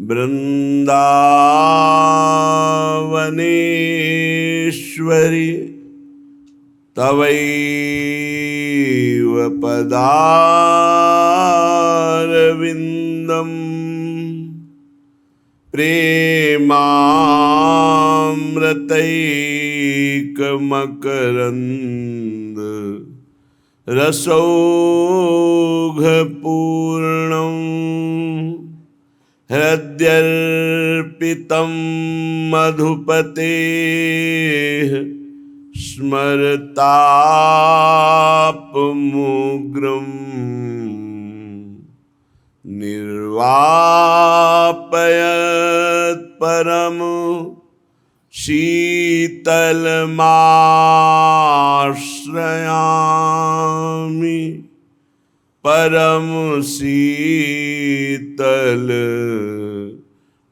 वृंदावनेश्वरी तवैव पदारविन्दम् प्रेमामृतैकमकरन्द रसौघपूर्णम् हृद्यर्पितं मधुपतेः स्मरतापमुग्रम् निर्वापयत् परम शीतलमाश्रयामि परम शीतल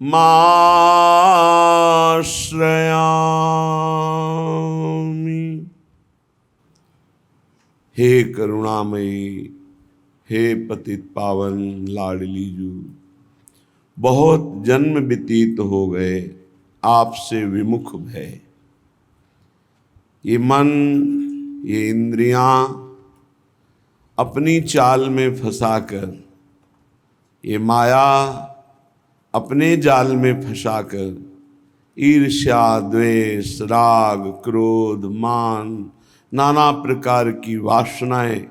माश्रयामि। हे करुणामयी, हे पतित पावन लाडली जू, बहुत जन्म व्यतीत हो गए आपसे विमुख भय। ये मन, ये इंद्रियां अपनी चाल में फंसाकर, ये माया अपने जाल में फंसाकर ईर्ष्या, द्वेष, राग, क्रोध, मान, नाना प्रकार की वासनाएं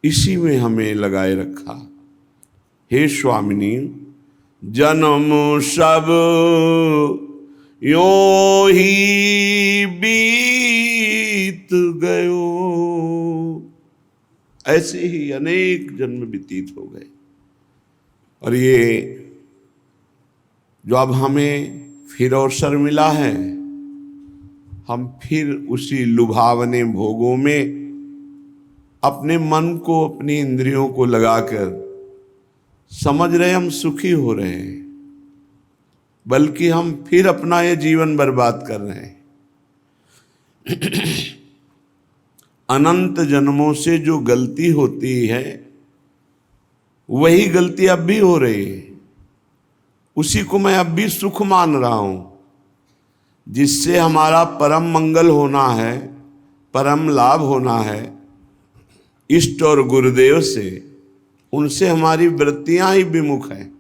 इसी में हमें लगाए रखा। हे स्वामिनी, जन्म सब यों ही बीत गयो, ऐसे ही अनेक जन्म व्यतीत हो गए। और ये जो अब हमें फिर अवसर मिला है, हम फिर उसी लुभावने भोगों में अपने मन को, अपनी इंद्रियों को लगाकर समझ रहे हम सुखी हो रहे हैं, बल्कि हम फिर अपना ये जीवन बर्बाद कर रहे हैं। अनंत जन्मों से जो गलती होती है वही गलती अब भी हो रही है। उसी को मैं अब भी सुख मान रहा हूं, जिससे हमारा परम मंगल होना है, परम लाभ होना है इष्ट और गुरुदेव से। उनसे हमारी वृत्तियां ही विमुख हैं।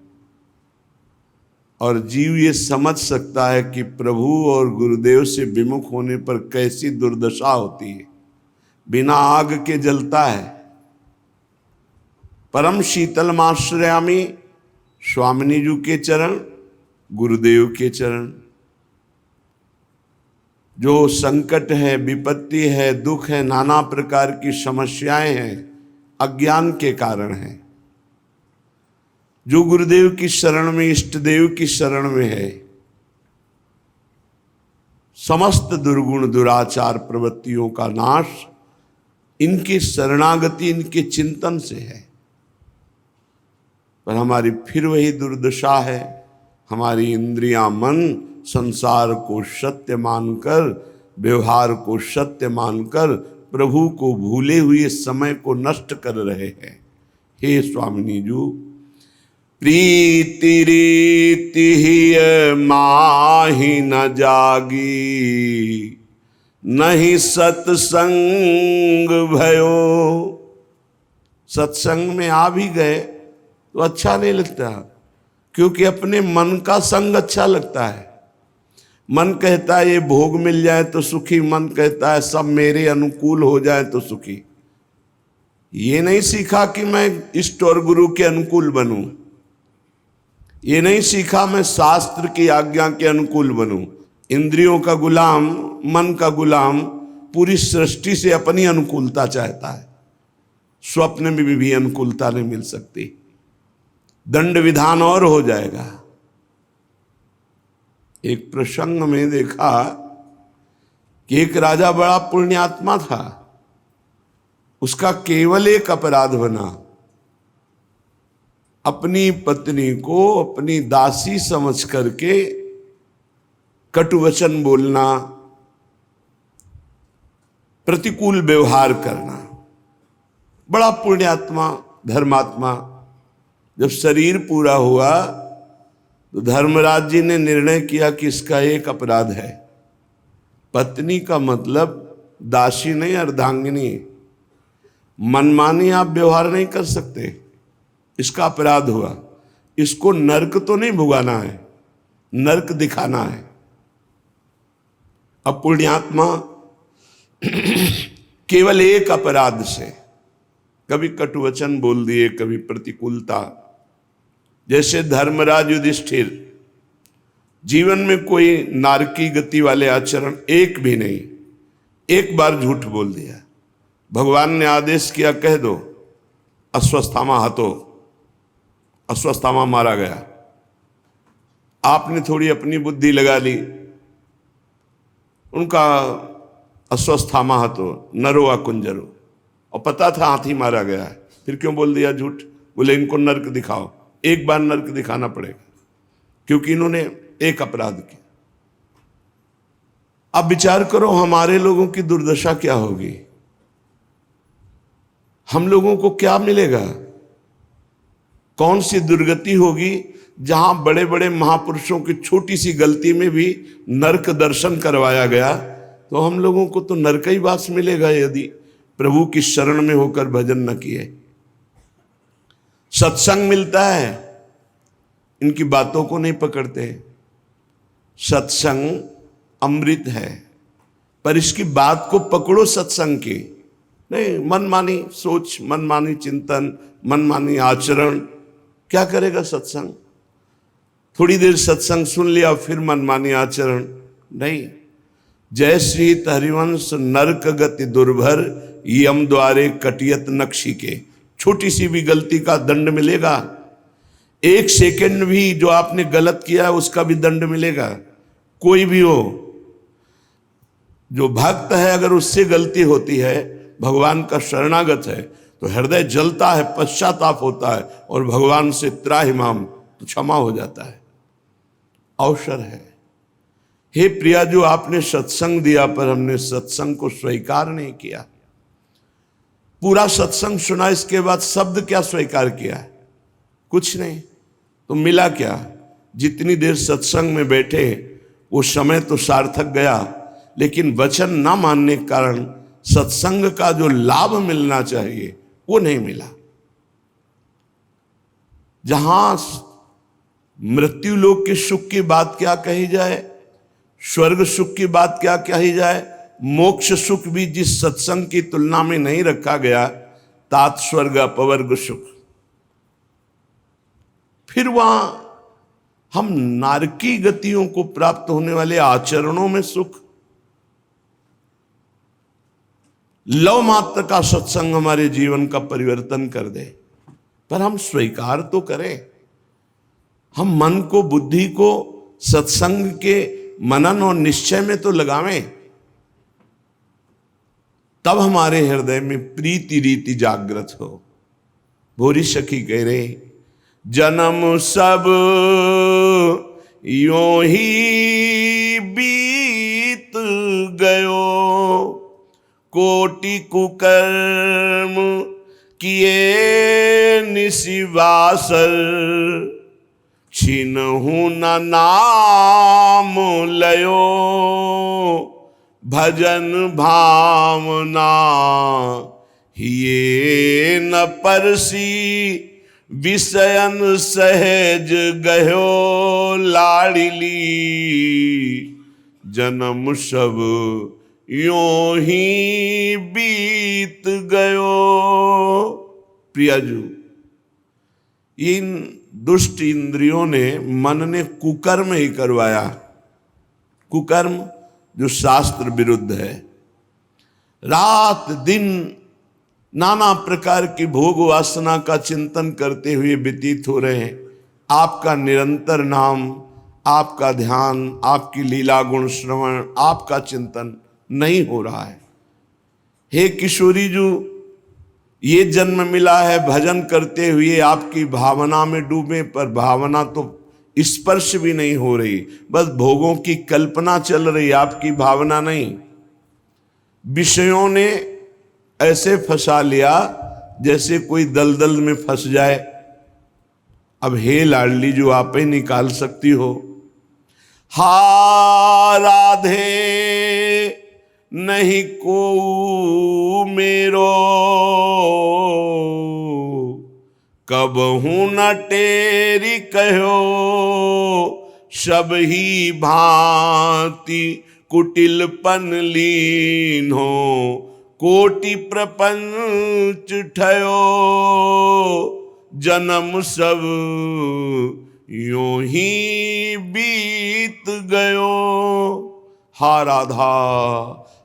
और जीव ये समझ सकता है कि प्रभु और गुरुदेव से विमुख होने पर कैसी दुर्दशा होती है। बिना आग के जलता है। परम शीतलमाश्रयामि, स्वामिनी जी के चरण, गुरुदेव के चरण। जो संकट है, विपत्ति है, दुख है, नाना प्रकार की समस्याएं हैं, अज्ञान के कारण है। जो गुरुदेव की शरण में, इष्ट देव की शरण में है, समस्त दुर्गुण दुराचार प्रवृत्तियों का नाश इनकी शरणागति, इनके चिंतन से है। पर हमारी फिर वही दुर्दशा है। हमारी इंद्रियां, मन संसार को सत्य मानकर, व्यवहार को सत्य मानकर प्रभु को भूले हुए समय को नष्ट कर रहे हैं। हे स्वामिनी जू, प्रीति रीति ही माही न जागी, नहीं सत्संग भयो। सत्संग में आ भी गए तो अच्छा नहीं लगता, क्योंकि अपने मन का संग अच्छा लगता है। मन कहता है ये भोग मिल जाए तो सुखी, मन कहता है सब मेरे अनुकूल हो जाए तो सुखी। ये नहीं सीखा कि मैं इष्ट और गुरु के अनुकूल बनूं, ये नहीं सीखा मैं शास्त्र की आज्ञा के अनुकूल बनूं। इंद्रियों का गुलाम, मन का गुलाम पूरी सृष्टि से अपनी अनुकूलता चाहता है। स्वप्न में भी अनुकूलता नहीं मिल सकती, दंड विधान और हो जाएगा। एक प्रसंग में देखा कि एक राजा बड़ा पुण्यात्मा था। उसका केवल एक अपराध बना, अपनी पत्नी को अपनी दासी समझ करके कटु वचन बोलना, प्रतिकूल व्यवहार करना। बड़ा पुण्यात्मा, धर्मात्मा। जब शरीर पूरा हुआ तो धर्मराज जी ने निर्णय किया कि इसका एक अपराध है। पत्नी का मतलब दासी नहीं, अर्धांगिनी। मनमानी आप व्यवहार नहीं कर सकते, इसका अपराध हुआ। इसको नरक तो नहीं भुगाना है, नरक दिखाना है। अब पुण्यात्मा केवल एक अपराध से, कभी कटुवचन बोल दिए, कभी प्रतिकूलता, जैसे धर्मराज युधिष्ठिर, जीवन में कोई नारकी गति वाले आचरण एक भी नहीं, एक बार झूठ बोल दिया। भगवान ने आदेश किया, कह दो अश्वत्थामा हतो, अश्वत्थामा मारा गया। आपने थोड़ी अपनी बुद्धि लगा ली, उनका अश्वत्थामा हतो नरो वा कुंजरो, और पता था हाथी मारा गया है, फिर क्यों बोल दिया झूठ? बोले इनको नरक दिखाओ। एक बार नरक दिखाना पड़ेगा, क्योंकि इन्होंने एक अपराध किया। अब विचार करो हमारे लोगों की दुर्दशा क्या होगी, हम लोगों को क्या मिलेगा, कौन सी दुर्गति होगी जहां बड़े बड़े महापुरुषों की छोटी सी गलती में भी नरक दर्शन करवाया गया। तो हम लोगों को तो नरक ही वास मिलेगा यदि प्रभु की शरण में होकर भजन न किए। सत्संग मिलता है, इनकी बातों को नहीं पकड़ते। सत्संग अमृत है, पर इसकी बात को पकड़ो सत्संग की, नहीं मनमानी सोच, मनमानी चिंतन, मनमानी आचरण। क्या करेगा सत्संग? थोड़ी देर सत्संग सुन लिया, फिर मनमानी आचरण नहीं। जय श्री हरिवंश नरक गति दुर्भर, यम द्वारे कटियत नक्शी के। छोटी सी भी गलती का दंड मिलेगा, एक सेकंड भी जो आपने गलत किया है उसका भी दंड मिलेगा। कोई भी हो, जो भक्त है अगर उससे गलती होती है, भगवान का शरणागत है, तो हृदय जलता है, पश्चाताप होता है, और भगवान से त्राहिमाम, तो क्षमा हो जाता है, अवसर है। हे प्रिया, जो आपने सत्संग दिया पर हमने सत्संग को स्वीकार नहीं किया। पूरा सत्संग सुना, इसके बाद शब्द क्या स्वीकार किया? कुछ नहीं। तो मिला क्या? जितनी देर सत्संग में बैठे वो समय तो सार्थक गया, लेकिन वचन ना मानने के कारण सत्संग का जो लाभ मिलना चाहिए वो नहीं मिला। जहां मृत्यु लोक के सुख की बात क्या कही जाए, स्वर्ग सुख की बात क्या कही जाए, मोक्ष सुख भी जिस सत्संग की तुलना में नहीं रखा गया, तात स्वर्ग अपवर्ग सुख। फिर वहां हम नारकी गतियों को प्राप्त होने वाले आचरणों में सुख। लव मात्र का सत्संग हमारे जीवन का परिवर्तन कर दे, पर हम स्वीकार तो करें। हम मन को, बुद्धि को सत्संग के मनन और निश्चय में तो लगावें, तब हमारे हृदय में प्रीति रीति जागृत हो। भोरी सखी कह रहे, जन्म सब यूं ही बीत गयो, कोटि कुकर्म किए निशिवासर, छिनहु न नाम लयो, भजन भावना ये न परसी, विषयन सहज गयो लाड़िली, जन्म सब यूं ही बीत गयो। प्रियाजू, इन दुष्ट इंद्रियों ने, मन ने कुकर्म ही करवाया। कुकर्म जो शास्त्र विरुद्ध है। रात दिन नाना प्रकार की भोग वासना का चिंतन करते हुए व्यतीत हो रहे हैं। आपका निरंतर नाम, आपका ध्यान, आपकी लीला गुण श्रवण, आपका चिंतन नहीं हो रहा है। हे किशोरी जो ये जन्म मिला है भजन करते हुए आपकी भावना में डूबे, पर भावना तो स्पर्श भी नहीं हो रही, बस भोगों की कल्पना चल रही, आपकी भावना नहीं। विषयों ने ऐसे फंसा लिया जैसे कोई दलदल में फंस जाए, अब हे लाडली जो आप ही निकाल सकती हो। हा राधे नहीं को मेरो, कबहू न टेरी कहो, सब ही भांति कुटिलपन लीन हो, कोटि प्रपंच ठयो, जन्म सब यूं ही बीत गयो। हा राधा,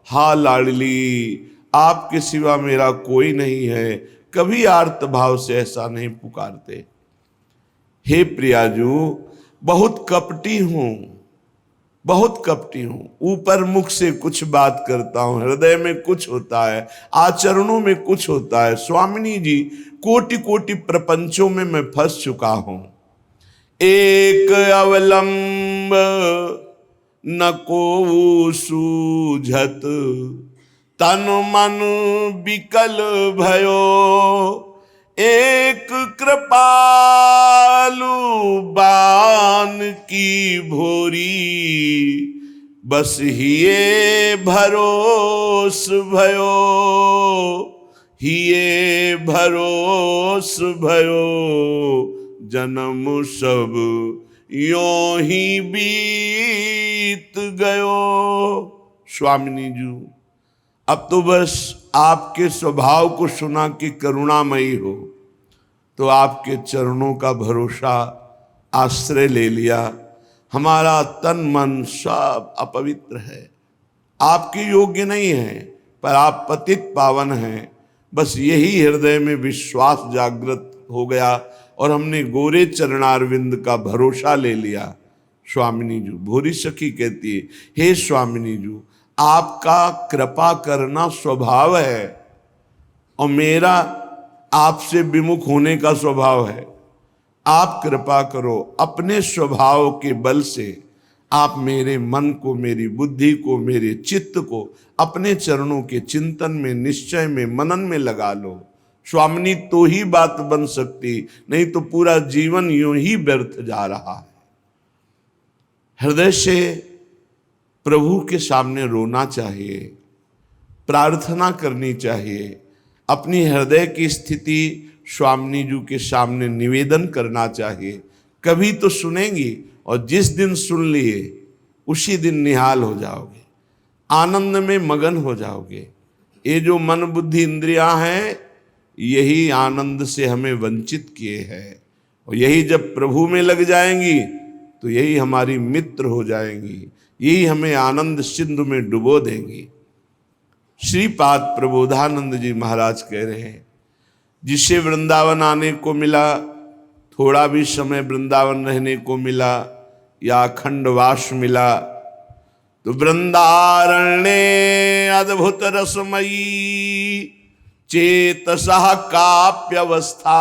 हा लाडली, आपके सिवा मेरा कोई नहीं है, कभी आर्त भाव से ऐसा नहीं पुकारते। हे प्रियाजू, बहुत कपटी हूं, बहुत कपटी हूं, ऊपर मुख से कुछ बात करता हूं, हृदय में कुछ होता है, आचरणों में कुछ होता है। स्वामिनी जी, कोटि कोटि प्रपंचों में मैं फंस चुका हूं। एक अवलंब न को सूझत, तन मन विकल भयो, एक कृपालु बान की भोरी, बस हिये भरोस भयो, हिये भरोस भयो, जन्म सब यों ही बीत गयो। स्वामिनी जी, अब तो बस आपके स्वभाव को सुना कि करुणामयी हो, तो आपके चरणों का भरोसा आश्रय ले लिया। हमारा तन मन सब अपवित्र है, आपके योग्य नहीं है, पर आप पतित पावन हैं। बस यही हृदय में विश्वास जागृत हो गया और हमने गोरे चरणारविंद का भरोसा ले लिया। स्वामिनी जी, भूरी सखी कहती है, हे स्वामिनी जी, आपका कृपा करना स्वभाव है और मेरा आपसे विमुख होने का स्वभाव है। आप कृपा करो, अपने स्वभाव के बल से आप मेरे मन को, मेरी बुद्धि को, मेरे चित्त को अपने चरणों के चिंतन में, निश्चय में, मनन में लगा लो। स्वामिनी, तो ही बात बन सकती, नहीं तो पूरा जीवन यूं ही व्यर्थ जा रहा है। हृदय से प्रभु के सामने रोना चाहिए, प्रार्थना करनी चाहिए, अपनी हृदय की स्थिति स्वामिनी जी के सामने निवेदन करना चाहिए। कभी तो सुनेंगी और जिस दिन सुन लिए उसी दिन निहाल हो जाओगे, आनंद में मगन हो जाओगे। ये जो मन बुद्धि इंद्रियां हैं, यही आनंद से हमें वंचित किए हैं, और यही जब प्रभु में लग जाएंगी तो यही हमारी मित्र हो जाएंगी, यही हमें आनंद सिंधु में डुबो देंगी। श्रीपाद प्रबोधानंद जी महाराज कह रहे हैं, जिसे वृंदावन आने को मिला, थोड़ा भी समय वृंदावन रहने को मिला या अखंडवास मिला, तो वृंदारण्य अद्भुत रसमयी चेतसः काप्यवस्था।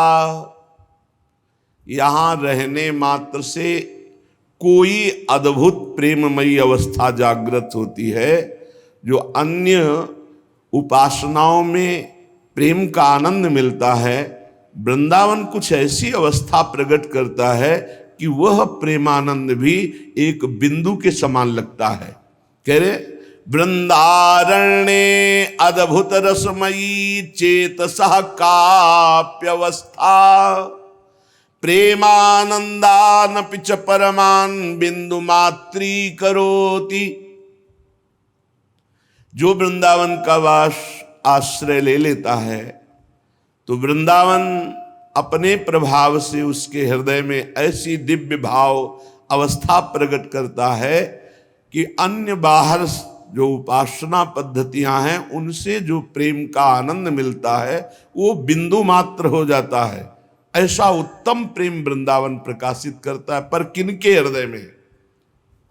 यहां रहने मात्र से कोई अद्भुत प्रेममयी अवस्था जागृत होती है, जो अन्य उपासनाओं में प्रेम का आनंद मिलता है। वृंदावन कुछ ऐसी अवस्था प्रकट करता है कि वह प्रेमानंद भी एक बिंदु के समान लगता है। कह रहे, वृंदारण्य अद्भुत रसमयी चेतसः काप्यवस्था, प्रेमानंदान पिच परमान बिंदु मात्री करोति। जो वृंदावन का वास आश्रय ले लेता है, तो वृंदावन अपने प्रभाव से उसके हृदय में ऐसी दिव्य भाव अवस्था प्रकट करता है कि अन्य बाहर जो उपासना पद्धतियां हैं, उनसे जो प्रेम का आनंद मिलता है वो बिंदु मात्र हो जाता है। ऐसा उत्तम प्रेम वृंदावन प्रकाशित करता है। पर किनके हृदय में?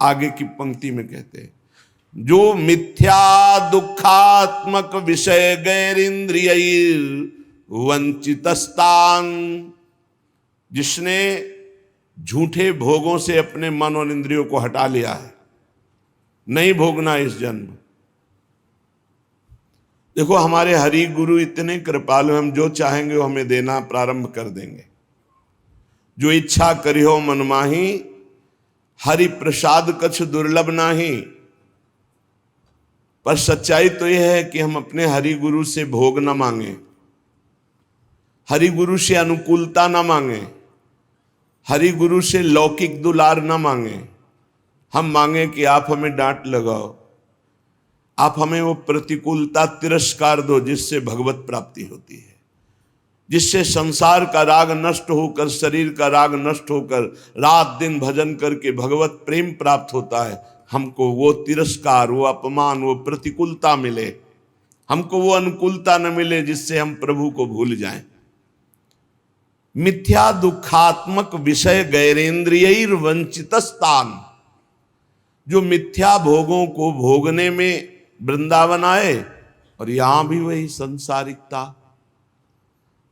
आगे की पंक्ति में कहते हैं, जो मिथ्या दुखात्मक विषय गैरिंद्रियैर वंचितस्तान, जिसने झूठे भोगों से अपने मन और इंद्रियों को हटा लिया है, नहीं भोगना इस जन्म। देखो, हमारे हरि गुरु इतने कृपालु, हम जो चाहेंगे वो हमें देना प्रारंभ कर देंगे। जो इच्छा करियो मन माही, हरि प्रसाद कछ दुर्लभ नाही। पर सच्चाई तो यह है कि हम अपने हरि गुरु से भोग न मांगे, हरि गुरु से अनुकूलता न मांगे, हरि गुरु से लौकिक दुलार न मांगे। हम मांगे कि आप हमें डांट लगाओ, आप हमें वो प्रतिकूलता तिरस्कार दो जिससे भगवत प्राप्ति होती है, जिससे संसार का राग नष्ट होकर, शरीर का राग नष्ट होकर रात दिन भजन करके भगवत प्रेम प्राप्त होता है। हमको वो तिरस्कार, वो अपमान, वो प्रतिकूलता मिले, हमको वो अनुकूलता न मिले जिससे हम प्रभु को भूल जाएं। मिथ्या दुखात्मक विषय गैरेंद्रियर वंचित स्थान, जो मिथ्या भोगों को भोगने में वृंदावन आए और यहां भी वही संसारिकता,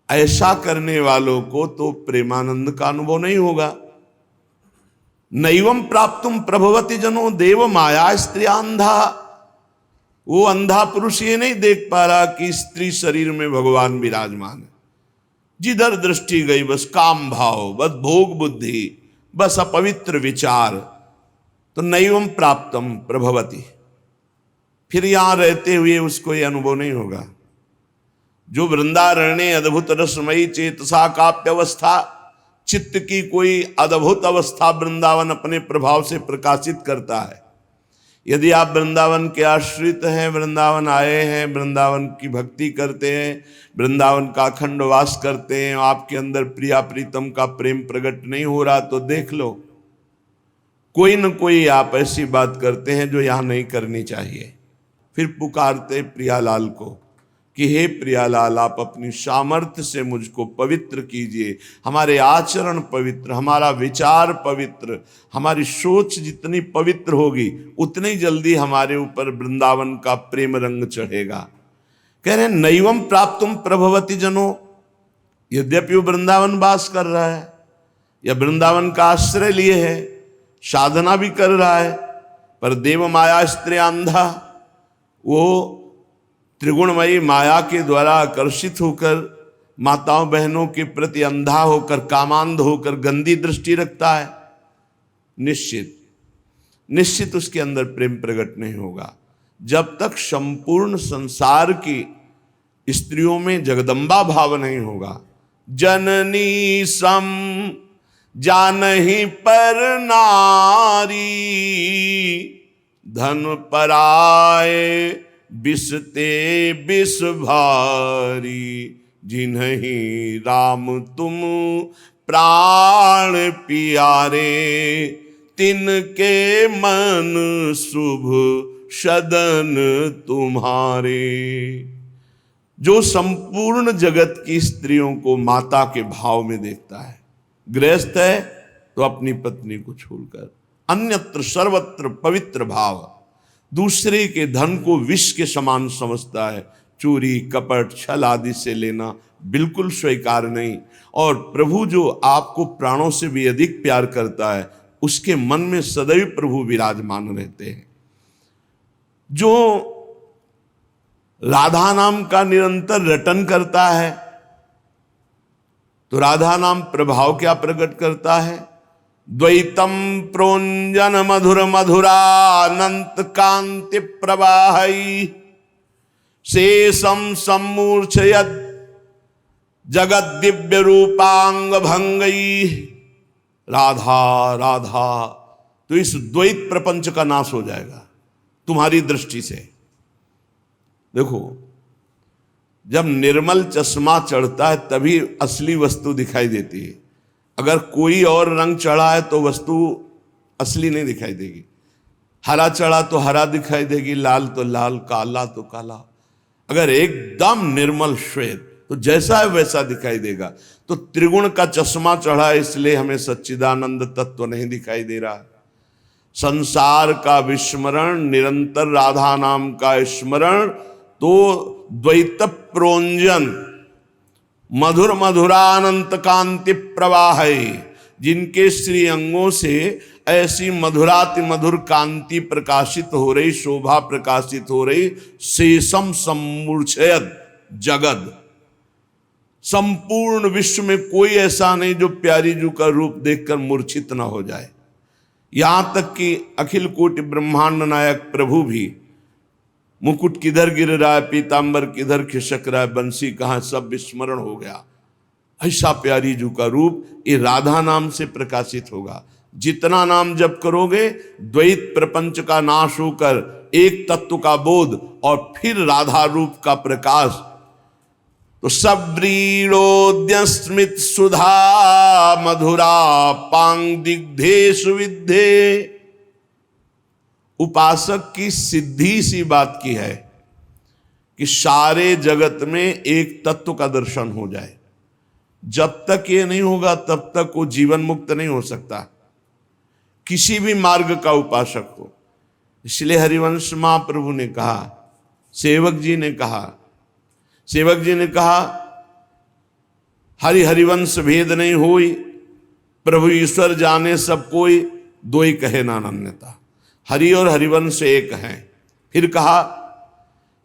ऐसा करने वालों को तो प्रेमानंद का अनुभव नहीं होगा। नैवम प्राप्तुम प्रभवति जनो देव माया स्त्री अंधा, वो अंधा पुरुष ये नहीं देख पा रहा कि स्त्री शरीर में भगवान विराजमान है। जिधर दृष्टि गई बस काम भाव, बस भोग बुद्धि, बस अपवित्र विचार। तो नैवम प्राप्तम प्रभवति, फिर यहां रहते हुए उसको ये अनुभव नहीं होगा। जो वृंदारण्य अद्भुत रसमयी चेतसा काप्यवस्था, चित्त की कोई अद्भुत अवस्था वृंदावन अपने प्रभाव से प्रकाशित करता है। यदि आप वृंदावन के आश्रित हैं, वृंदावन आए हैं, वृंदावन की भक्ति करते हैं, वृंदावन का अखंड वास करते हैं, आपके अंदर प्रिया प्रीतम का प्रेम प्रकट नहीं हो रहा तो देख लो, कोई न कोई आप ऐसी बात करते हैं जो यहां नहीं करनी चाहिए। फिर पुकारते प्रियालाल को कि हे प्रियालाल, आप अपनी सामर्थ्य से मुझको पवित्र कीजिए, हमारे आचरण पवित्र, हमारा विचार पवित्र, हमारी सोच जितनी पवित्र होगी उतनी जल्दी हमारे ऊपर वृंदावन का प्रेम रंग चढ़ेगा। कह रहे नैवम प्राप्तुम प्रभवति जनो, यद्यपि वो वृंदावन वास कर रहा है या वृंदावन का आश्रय लिए है, साधना भी कर रहा है, पर देव माया स्त्री अंधा, वो त्रिगुणमयी माया के द्वारा आकर्षित होकर माताओं बहनों के प्रति अंधा होकर, कामांध होकर गंदी दृष्टि रखता है। निश्चित उसके अंदर प्रेम प्रकट नहीं होगा जब तक संपूर्ण संसार की स्त्रियों में जगदम्बा भाव नहीं होगा। जननी सम जानहि पर नारी, धन पराए बिसते बिस भारी, जिन्हीं राम तुम प्राण प्यारे, तिनके मन शुभ सदन तुम्हारे। जो संपूर्ण जगत की स्त्रियों को माता के भाव में देखता है, गृहस्थ है तो अपनी पत्नी को छोड़कर अन्यत्र सर्वत्र पवित्र भाव, दूसरे के धन को विष के समान समझता है, चोरी कपट छल आदि से लेना बिल्कुल स्वीकार नहीं। और प्रभु जो आपको प्राणों से भी अधिक प्यार करता है, उसके मन में सदैव प्रभु विराजमान रहते हैं। जो राधा नाम का निरंतर रटन करता है, तो राधा नाम प्रभाव क्या प्रकट करता है? द्वैतम प्रोंजन मधुर मधुरानंत कांति प्रवाहई, शेषम सम्मूर्छयद जगत दिव्य रूपांग भंगई। राधा राधा, तो इस द्वैत प्रपंच का नाश हो जाएगा तुम्हारी दृष्टि से। देखो, जब निर्मल चश्मा चढ़ता है तभी असली वस्तु दिखाई देती है। अगर कोई और रंग चढ़ा है तो वस्तु असली नहीं दिखाई देगी। हरा चढ़ा तो हरा दिखाई देगी, लाल तो लाल, काला तो काला। अगर एकदम निर्मल श्वेत तो जैसा है वैसा दिखाई देगा। तो त्रिगुण का चश्मा चढ़ा है इसलिए हमें सच्चिदानंद तत्व नहीं दिखाई दे रहा। संसार का विस्मरण, निरंतर राधा नाम का स्मरण, तो द्वैत प्रोंजन मधुर मधुरानंत कांति प्रवाह, जिनके श्री अंगों से ऐसी मधुराति मधुर कांति प्रकाशित हो रही, शोभा प्रकाशित हो रही। शेषम सम्मूर्छयद जगद, संपूर्ण विश्व में कोई ऐसा नहीं जो प्यारी जू का रूप देखकर मूर्छित न हो जाए। यहां तक कि अखिल कोटि ब्रह्मांड नायक प्रभु भी मुकुट किधर गिर रहा है, पीतांबर किधर खिसक रहा है, बंसी कहां, सब विस्मरण हो गया। ऐसा प्यारी जू का रूप ये राधा नाम से प्रकाशित होगा। जितना नाम जप करोगे द्वैत प्रपंच का नाश होकर एक तत्व का बोध और फिर राधा रूप का प्रकाश। तो सब्रीड़ोद्य स्मित सुधा मधुरा पांग दिग्धेश विद्धे। उपासक की सिद्धि सी बात की है कि सारे जगत में एक तत्व का दर्शन हो जाए। जब तक ये नहीं होगा तब तक वो जीवन मुक्त नहीं हो सकता, किसी भी मार्ग का उपासक हो। इसलिए हरिवंश महाप्रभु ने कहा, सेवक जी ने कहा हरिवंश भेद नहीं होई, प्रभु ईश्वर जाने सब कोई, दो ही कहे नान्यता। हरि और हरिवंश एक हैं। फिर कहा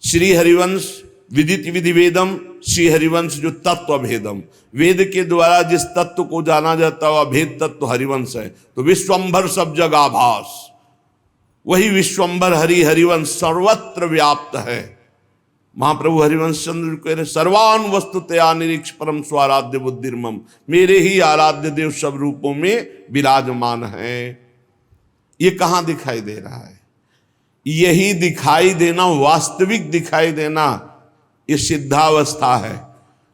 श्री हरिवंश विदित विधि वेदम, श्री हरिवंश जो तत्व भेदम, वेद के द्वारा जिस तत्व को जाना जाता है वह भेद तत्व हरिवंश है। तो विश्वंभर सब जगह आभास, वही विश्वंभर हरिवंश सर्वत्र व्याप्त है। महाप्रभु हरिवंश चंद्र कह रहे सर्वान वस्तुतया निरीक्ष परम स्वाराध्य बुद्धिर्मम, मेरे ही आराध्य देव सब रूपों में विराजमान है। ये कहां दिखाई दे रहा है? यही दिखाई देना, वास्तविक दिखाई देना, ये सिद्धावस्था है।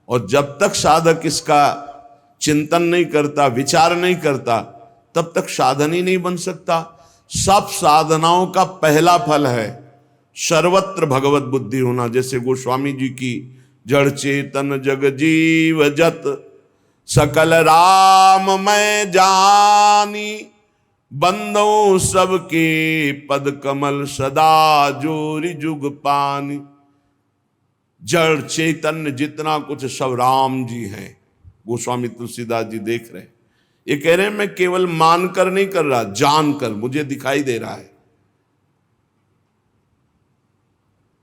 और जब तक साधक इसका चिंतन नहीं करता, विचार नहीं करता, तब तक साधन ही नहीं बन सकता। सब साधनाओं का पहला फल है सर्वत्र भगवत बुद्धि होना। जैसे गोस्वामी जी की जड़ चेतन जग जीव जत सकल राम मैं जानी, बंदो सबके पद कमल सदा जोरी जुग पानी। जड़ चैतन्य जितना कुछ सब राम जी हैं। गोस्वामी तुलसीदास जी देख रहे हैं, ये कह रहे हैं मैं केवल मानकर नहीं कर रहा, जानकर मुझे दिखाई दे रहा है।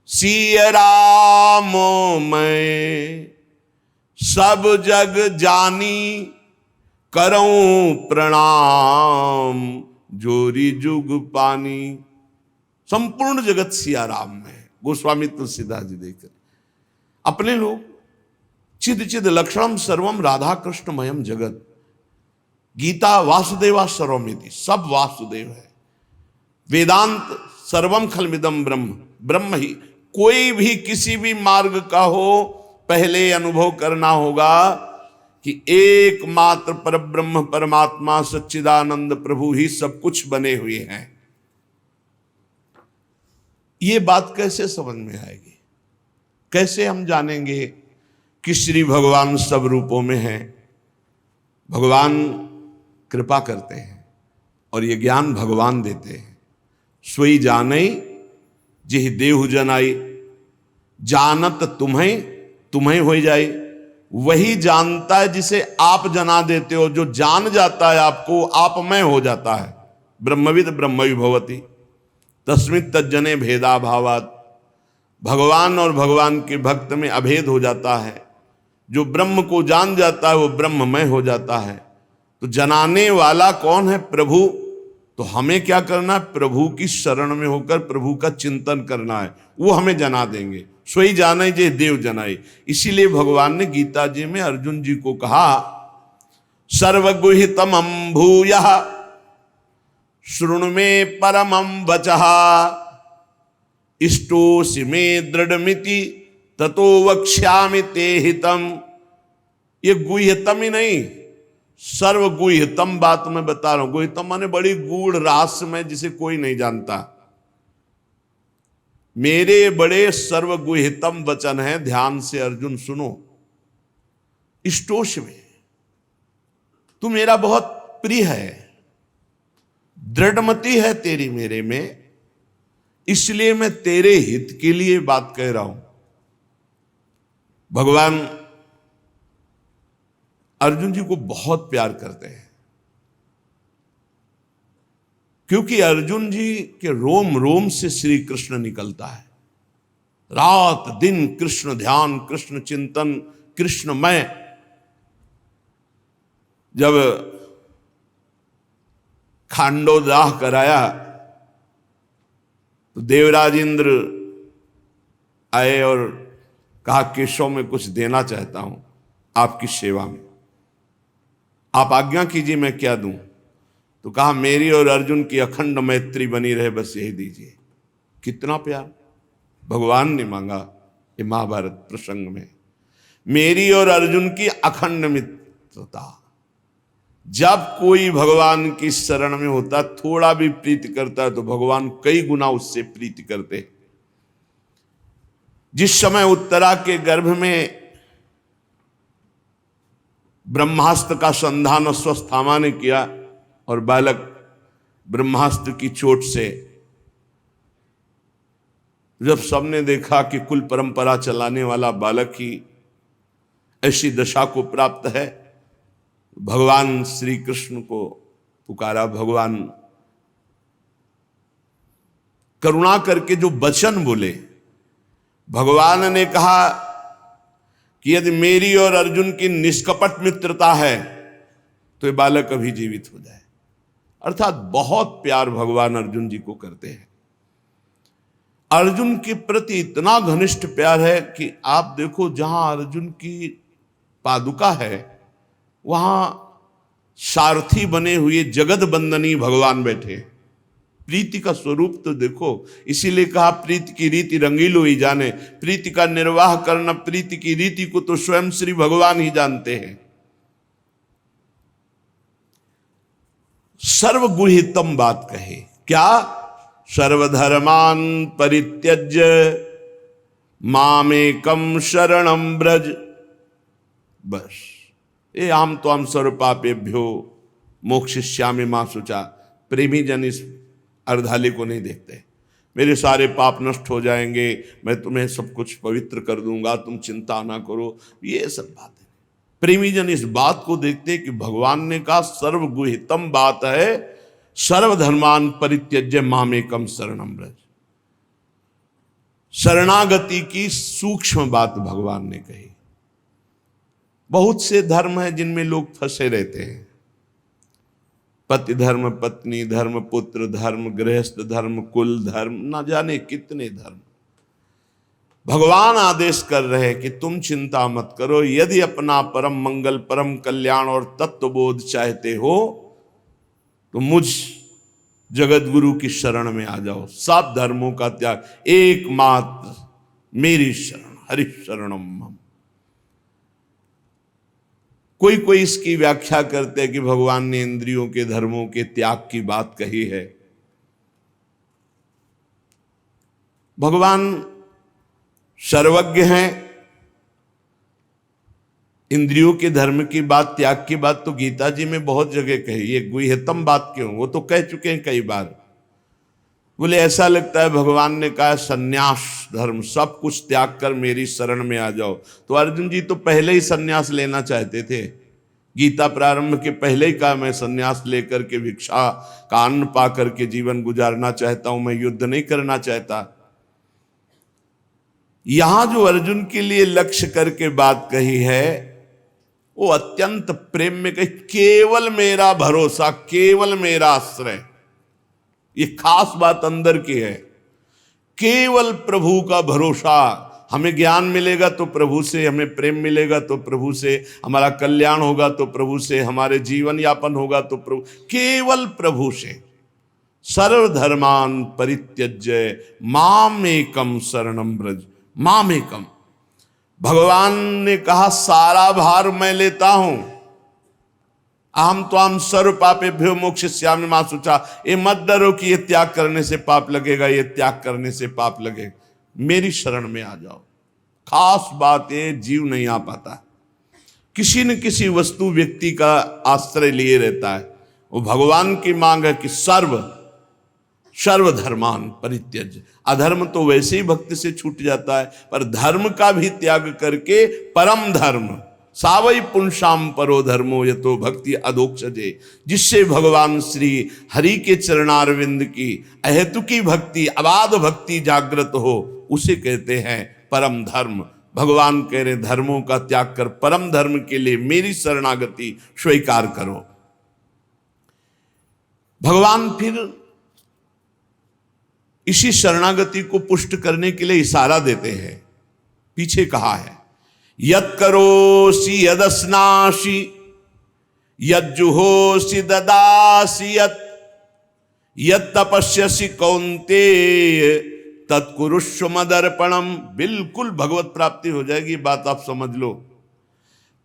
सिय राम मैं सब जग जानी, करऊं प्रणाम जोरी जुग पानी। संपूर्ण जगत सिया राम में। गोस्वामी तुलसीदास जी देख रहे अपने लोग चिद चिद लक्षणम सर्वम राधा कृष्णमयम जगत। गीता वासुदेवा सर्वमिति, सब वासुदेव है। वेदांत सर्वम खलमिदम ब्रह्म, ब्रह्म ही। कोई भी किसी भी मार्ग का हो, पहले अनुभव करना होगा कि एकमात्र परब्रह्म परमात्मा सच्चिदानंद प्रभु ही सब कुछ बने हुए हैं। ये बात कैसे समझ में आएगी? कैसे हम जानेंगे कि श्री भगवान सब रूपों में हैं? भगवान कृपा करते हैं और ये ज्ञान भगवान देते हैं। सोई जाने जिह देहु जनाई, जानत तुम्हें तुम्हें हो जाए। वही जानता है जिसे आप जना देते हो। जो जान जाता है आपको, आप में हो जाता है। ब्रह्मविद ब्रह्मवि भवति तस्मित् तज्जने भेदा भावात्। भगवान और भगवान के भक्त में अभेद हो जाता है। जो ब्रह्म को जान जाता है वो ब्रह्ममय हो जाता है। तो जनाने वाला कौन है? प्रभु। तो हमें क्या करना है? प्रभु की शरण में होकर प्रभु का चिंतन करना है, वो हमें जना देंगे। सोई जाने जे देव जनाई। इसीलिए भगवान ने गीता जी में अर्जुन जी को कहा सर्वगुहितमं भूयः शृणु मे परमं वचः, इष्टोसि मे दृढ़मिति ततो वक्ष्यामि ते हितम। ये गुह्यतम ही नहीं, सर्वगुह्यतम बात मैं बता रहा हूं। गुह्यतम माने बड़ी गूढ़ रहस्यमय, जिसे कोई नहीं जानता। मेरे बड़े सर्वगुह्यतम वचन हैं, ध्यान से अर्जुन सुनो। इष्टोष में तू मेरा बहुत प्रिय है, दृढ़मति है तेरी मेरे में, इसलिए मैं तेरे हित के लिए बात कह रहा हूं। भगवान अर्जुन जी को बहुत प्यार करते हैं, क्योंकि अर्जुन जी के रोम रोम से श्री कृष्ण निकलता है। रात दिन कृष्ण ध्यान, कृष्ण चिंतन, कृष्णमय। जब खांडोदाह कराया तो देवराज इंद्र आए और कहा, केशव में कुछ देना चाहता हूं आपकी सेवा में, आप आज्ञा कीजिए मैं क्या दूं। तो कहा, मेरी और अर्जुन की अखंड मैत्री बनी रहे, बस यही दीजिए। कितना प्यार भगवान ने मांगा ये महाभारत प्रसंग में, मेरी और अर्जुन की अखंड मित्रता। जब कोई भगवान की शरण में होता, थोड़ा भी प्रीति करता है तो भगवान कई गुना उससे प्रीति करते। जिस समय उत्तरा के गर्भ में ब्रह्मास्त्र का संधान अश्वत्थामा ने किया और बालक ब्रह्मास्त्र की चोट से, जब सबने देखा कि कुल परंपरा चलाने वाला बालक ही ऐसी दशा को प्राप्त है, भगवान श्री कृष्ण को पुकारा। भगवान करुणा करके जो वचन बोले, भगवान ने कहा कि यदि मेरी और अर्जुन की निष्कपट मित्रता है तो ये बालक अभी जीवित हो जाए। अर्थात बहुत प्यार भगवान अर्जुन जी को करते हैं। अर्जुन के प्रति इतना घनिष्ठ प्यार है कि आप देखो, जहां अर्जुन की पादुका है वहां सारथी बने हुए जगत बंदनी भगवान बैठे। प्रीति का स्वरूप तो देखो, इसीलिए कहा प्रीति की रीति रंगीलो ही जाने। प्रीति का निर्वाह करना, प्रीति की रीति को तो स्वयं श्री भगवान ही जानते हैं। सर्वगुहितम बात कहे क्या, सर्वधर्मान परित्यज्य मामेकम शरणम ब्रज। बस ये आम तो हम सर्वपापेभ्यो मोक्षयिष्यामि मा शुचा। प्रेमी जन इस अर्धाली को नहीं देखते, मेरे सारे पाप नष्ट हो जाएंगे, मैं तुम्हें सब कुछ पवित्र कर दूंगा, तुम चिंता ना करो, ये सब बातें। प्रेमी जन इस बात को देखते कि भगवान ने कहा सर्वगुहितम बात है, सर्वधर्मान परित्यज्य मामेकम शरणम ब्रज। शरणागति की सूक्ष्म बात भगवान ने कही। बहुत से धर्म हैं जिनमें लोग फंसे रहते हैं, पति धर्म, पत्नी धर्म, पुत्र धर्म, गृहस्थ धर्म, कुल धर्म, ना जाने कितने धर्म। भगवान आदेश कर रहे हैं कि तुम चिंता मत करो, यदि अपना परम मंगल, परम कल्याण और तत्वबोध चाहते हो तो मुझ जगत गुरु की शरण में आ जाओ। सब धर्मों का त्याग, एकमात्र मेरी शरण, हरि शरणम मम। कोई कोई इसकी व्याख्या करते हैं कि भगवान ने इंद्रियों के धर्मों के त्याग की बात कही है। भगवान सर्वज्ञ हैं, इंद्रियों के धर्म की बात, त्याग की बात तो गीता जी में बहुत जगह कही। ये गुह्यतम बात क्यों, वो तो कह चुके हैं कई बार। बोले ऐसा लगता है भगवान ने कहा सन्यास धर्म, सब कुछ त्याग कर मेरी शरण में आ जाओ। तो अर्जुन जी तो पहले ही सन्यास लेना चाहते थे, गीता प्रारंभ के पहले ही कहा मैं सन्यास लेकर के भिक्षा का अन्न पा करके जीवन गुजारना चाहता हूं, मैं युद्ध नहीं करना चाहता। यहां जो अर्जुन के लिए लक्ष्य करके बात कही है वो अत्यंत प्रेम में कही, केवल मेरा भरोसा, केवल मेरा आश्रय। ये खास बात अंदर की है, केवल प्रभु का भरोसा। हमें ज्ञान मिलेगा तो प्रभु से, हमें प्रेम मिलेगा तो प्रभु से, हमारा कल्याण होगा तो प्रभु से, हमारे जीवन यापन होगा तो प्रभु, केवल प्रभु से। सर्वधर्मान परित्यज्य मामेकम शरणम ब्रज। मामेकम, भगवान ने कहा सारा भार मैं लेता हूं। अहम त्वाम सर्व पापेभ्यो मोक्षयिष्यामि मा शुचा। ये मत डरो कि ये त्याग करने से पाप लगेगा, ये त्याग करने से पाप लगेगा, मेरी शरण में आ जाओ। खास बात ये, जीव नहीं आ पाता, किसी न किसी वस्तु व्यक्ति का आश्रय लिए रहता है। वो भगवान की मांग है कि सर्वधर्मान परित्यज्य। अधर्म तो वैसे ही भक्ति से छूट जाता है, पर धर्म का भी त्याग करके परम धर्म, सावई पुंसाम परो धर्मो यतो भक्ति अधोक्षजे, जिससे भगवान श्री हरि के चरणारविंद की अहेतुकी भक्ति, अबाध भक्ति जागृत हो, उसे कहते हैं परम धर्म। भगवान कह रहे धर्मों का त्याग कर परम धर्म के लिए मेरी शरणागति स्वीकार करो। भगवान फिर इसी शरणागति को पुष्ट करने के लिए इशारा देते हैं। पीछे कहा है यत् करोसि यदस्नासि यज्जुहोसि ददासि यत् तपस्यसि कौन्तेय तत्कुरुष्व मदर्पणम। बिल्कुल भगवत प्राप्ति हो जाएगी, बात आप समझ लो।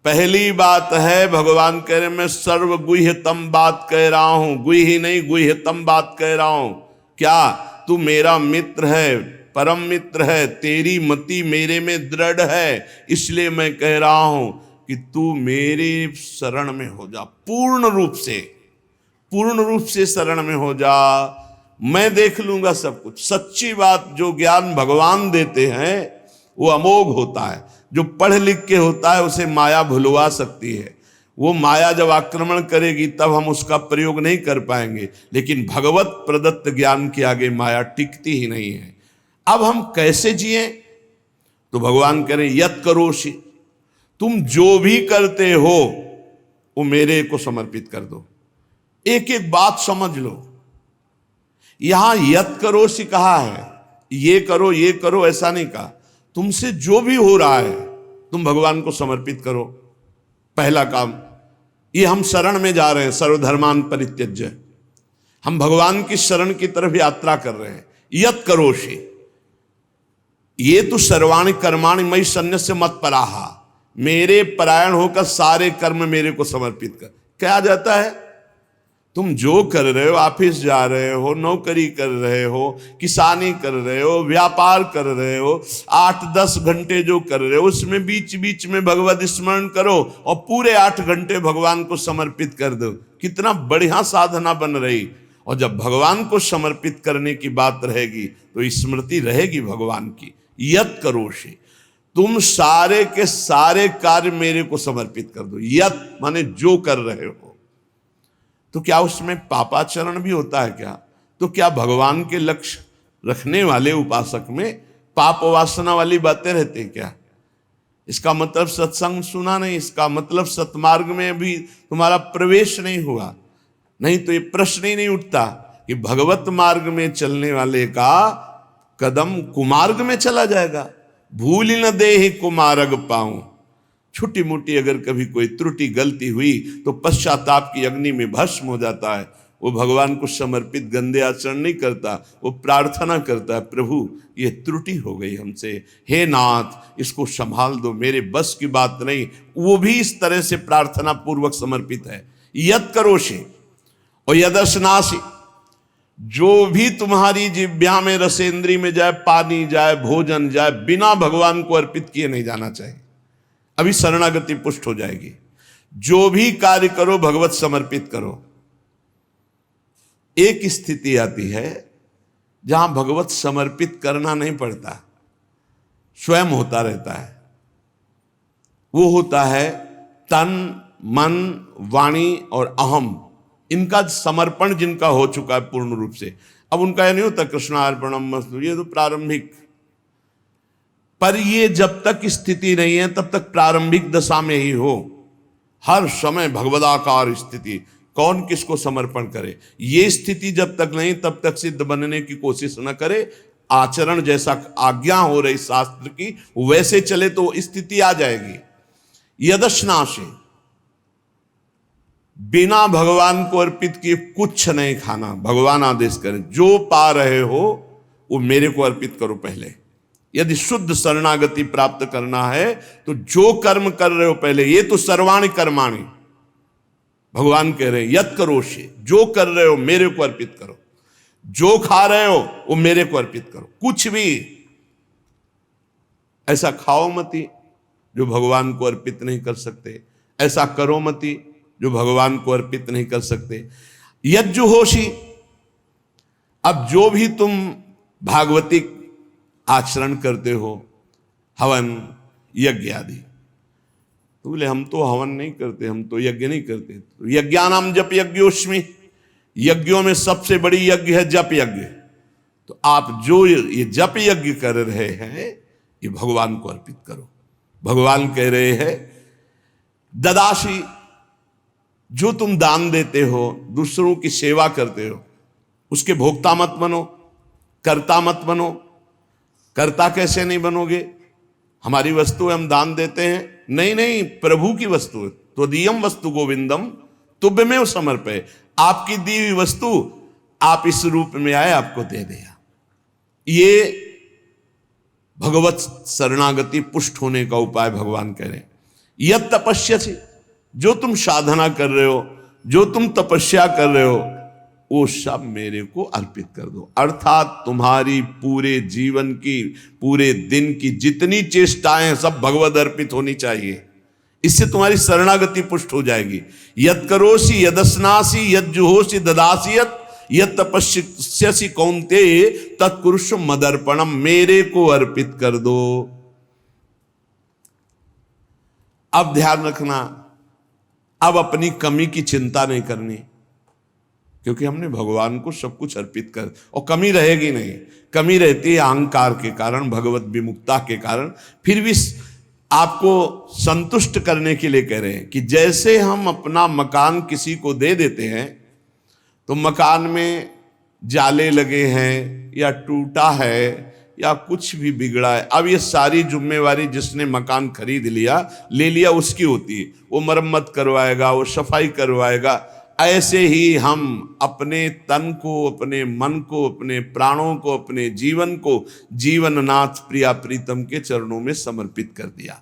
पहली बात है भगवान कह रहे मैं सर्व गुह्यतम बात कह रहा हूं, गुह्य नहीं गुह्यतम बात कह रहा हूं। क्या? तू मेरा मित्र है, परम मित्र है, तेरी मति मेरे में दृढ़ है, इसलिए मैं कह रहा हूं कि तू मेरे शरण में हो जा, पूर्ण रूप से शरण में हो जा, मैं देख लूंगा सब कुछ। सच्ची बात, जो ज्ञान भगवान देते हैं वो अमोघ होता है। जो पढ़ लिख के होता है उसे माया भुलवा सकती है, वो माया जब आक्रमण करेगी तब हम उसका प्रयोग नहीं कर पाएंगे, लेकिन भगवत प्रदत्त ज्ञान के आगे माया टिकती ही नहीं है। अब हम कैसे जिए? तो भगवान कह रहे यत् करोषि, तुम जो भी करते हो वो मेरे को समर्पित कर दो। एक एक बात समझ लो। यहां यत् करोषि कहा है, ये करो ऐसा नहीं कहा। तुमसे जो भी हो रहा है तुम भगवान को समर्पित करो। पहला काम ये, हम शरण में जा रहे हैं, सर्वधर्मान परित्यज्य, हम भगवान की शरण की तरफ यात्रा कर रहे हैं। यत् करोषि, ये तो सर्वाणि कर्माणि मयि सन्न्यस्य मत्पराः, मेरे परायण होकर सारे कर्म मेरे को समर्पित कर। क्या जाता है? तुम जो कर रहे हो, ऑफिस जा रहे हो, नौकरी कर रहे हो, किसानी कर रहे हो, व्यापार कर रहे हो, 8-10 घंटे जो कर रहे हो उसमें बीच बीच में भगवत स्मरण करो और पूरे 8 घंटे भगवान को समर्पित कर दो। कितना बढ़िया साधना बन रही। और जब भगवान को समर्पित करने की बात रहेगी तो स्मृति रहेगी भगवान की। यत् करोषि, तुम सारे के सारे कार्य मेरे को समर्पित कर दो। यत् माने जो कर रहे हो। तो क्या उसमें पापाचरण भी होता है क्या? तो क्या भगवान के लक्ष्य रखने वाले उपासक में पाप वासना वाली बातें रहती हैं क्या? इसका मतलब सत्संग सुना नहीं, इसका मतलब सतमार्ग में भी तुम्हारा प्रवेश नहीं हुआ। नहीं तो ये प्रश्न ही नहीं उठता कि भगवत मार्ग में चलने वाले का कदम कुमार्ग में चला जाएगा। भूल न देहि कुमार्ग पाऊं, छोटी मोटी अगर कभी कोई त्रुटि गलती हुई तो पश्चाताप की अग्नि में भस्म हो जाता है। वो भगवान को समर्पित गंदे आचरण नहीं करता, वो प्रार्थना करता है, प्रभु ये त्रुटि हो गई हमसे, हे नाथ इसको संभाल दो, मेरे बस की बात नहीं। वो भी इस तरह से प्रार्थना पूर्वक समर्पित है। यत् करोषि और यदस्नासि, जो भी तुम्हारी जिह्वा में रसेंद्री में जाए, पानी जाए, भोजन जाए, बिना भगवान को अर्पित किए नहीं जाना चाहिए। अभी शरणागति पुष्ट हो जाएगी। जो भी कार्य करो भगवत समर्पित करो। एक स्थिति आती है जहां भगवत समर्पित करना नहीं पड़ता, स्वयं होता रहता है। वो होता है तन, मन, वाणी और अहम, इनका समर्पण जिनका हो चुका है पूर्ण रूप से। अब उनका यह नहीं होता कृष्णार्पणमस्तु, ये तो प्रारंभिक। पर ये जब तक स्थिति नहीं है तब तक प्रारंभिक दशा में ही हो। हर समय भगवदाकार स्थिति, कौन किसको समर्पण करे, ये स्थिति जब तक नहीं तब तक सिद्ध बनने की कोशिश न करे। आचरण जैसा आज्ञा हो रही शास्त्र की वैसे चले तो स्थिति आ जाएगी। यदस्नासि, बिना भगवान को अर्पित किए कुछ नहीं खाना। भगवान आदेश करें जो पा रहे हो वो मेरे को अर्पित करो पहले। यदि शुद्ध शरणागति प्राप्त करना है तो जो कर्म कर रहे हो पहले, ये तो सर्वाणि कर्माणि, भगवान कह रहे हैं यत् करोषि, जो कर रहे हो मेरे को अर्पित करो। जो खा रहे हो वो मेरे को अर्पित करो। कुछ भी ऐसा खाओ मती जो भगवान को अर्पित नहीं कर सकते, ऐसा करो मती जो भगवान को अर्पित नहीं कर सकते। यज्जुहोषि, अब जो भी तुम भागवतिक आचरण करते हो, हवन यज्ञ आदि, तो बोले हम तो हवन नहीं करते, हम तो यज्ञ नहीं करते। तो यज्ञानाम जप यज्ञोस्मि, यज्ञों में सबसे बड़ी यज्ञ है जप यज्ञ। तो आप जो ये जप यज्ञ कर रहे हैं ये भगवान को अर्पित करो। भगवान कह रहे हैं ददासी, जो तुम दान देते हो, दूसरों की सेवा करते हो, उसके भोक्ता मत बनो, कर्ता मत बनो। कर्ता कैसे नहीं बनोगे? हमारी वस्तु हम दान देते हैं, नहीं नहीं, प्रभु की वस्तु है। त्वदीयम वस्तु गोविंदम तुभ्यमेव समर्पय। आपकी दी हुई वस्तु आप इस रूप में आए, आपको दे दिया। ये भगवत शरणागति पुष्ट होने का उपाय भगवान कह रहे हैं। यद तपस्यसि, जो तुम साधना कर रहे हो, जो तुम तपस्या कर रहे हो, वो सब मेरे को अर्पित कर दो। अर्थात तुम्हारी पूरे जीवन की, पूरे दिन की जितनी चेष्टाएं हैं सब भगवद अर्पित होनी चाहिए। इससे तुम्हारी शरणागति पुष्ट हो जाएगी। यद करोसि यदस्नासि यद जुहोसि ददासि यद तपस्यसि कौन्तेय तत्कुरुष मदर्पणम, मेरे को अर्पित कर दो। अब ध्यान रखना, अब अपनी कमी की चिंता नहीं करनी, क्योंकि हमने भगवान को सब कुछ अर्पित कर, और कमी रहेगी नहीं। कमी रहती है अहंकार के कारण, भगवत विमुक्ता के कारण। फिर भी आपको संतुष्ट करने के लिए कह रहे हैं कि जैसे हम अपना मकान किसी को दे देते हैं, तो मकान में जाले लगे हैं या टूटा है या कुछ भी बिगड़ा है, अब ये सारी जिम्मेवारी जिसने मकान खरीद लिया, ले लिया, उसकी होती है। वो मरम्मत करवाएगा, वो सफाई करवाएगा। ऐसे ही हम अपने तन को, अपने मन को, अपने प्राणों को, अपने जीवन को जीवननाथ प्रिया प्रीतम के चरणों में समर्पित कर दिया।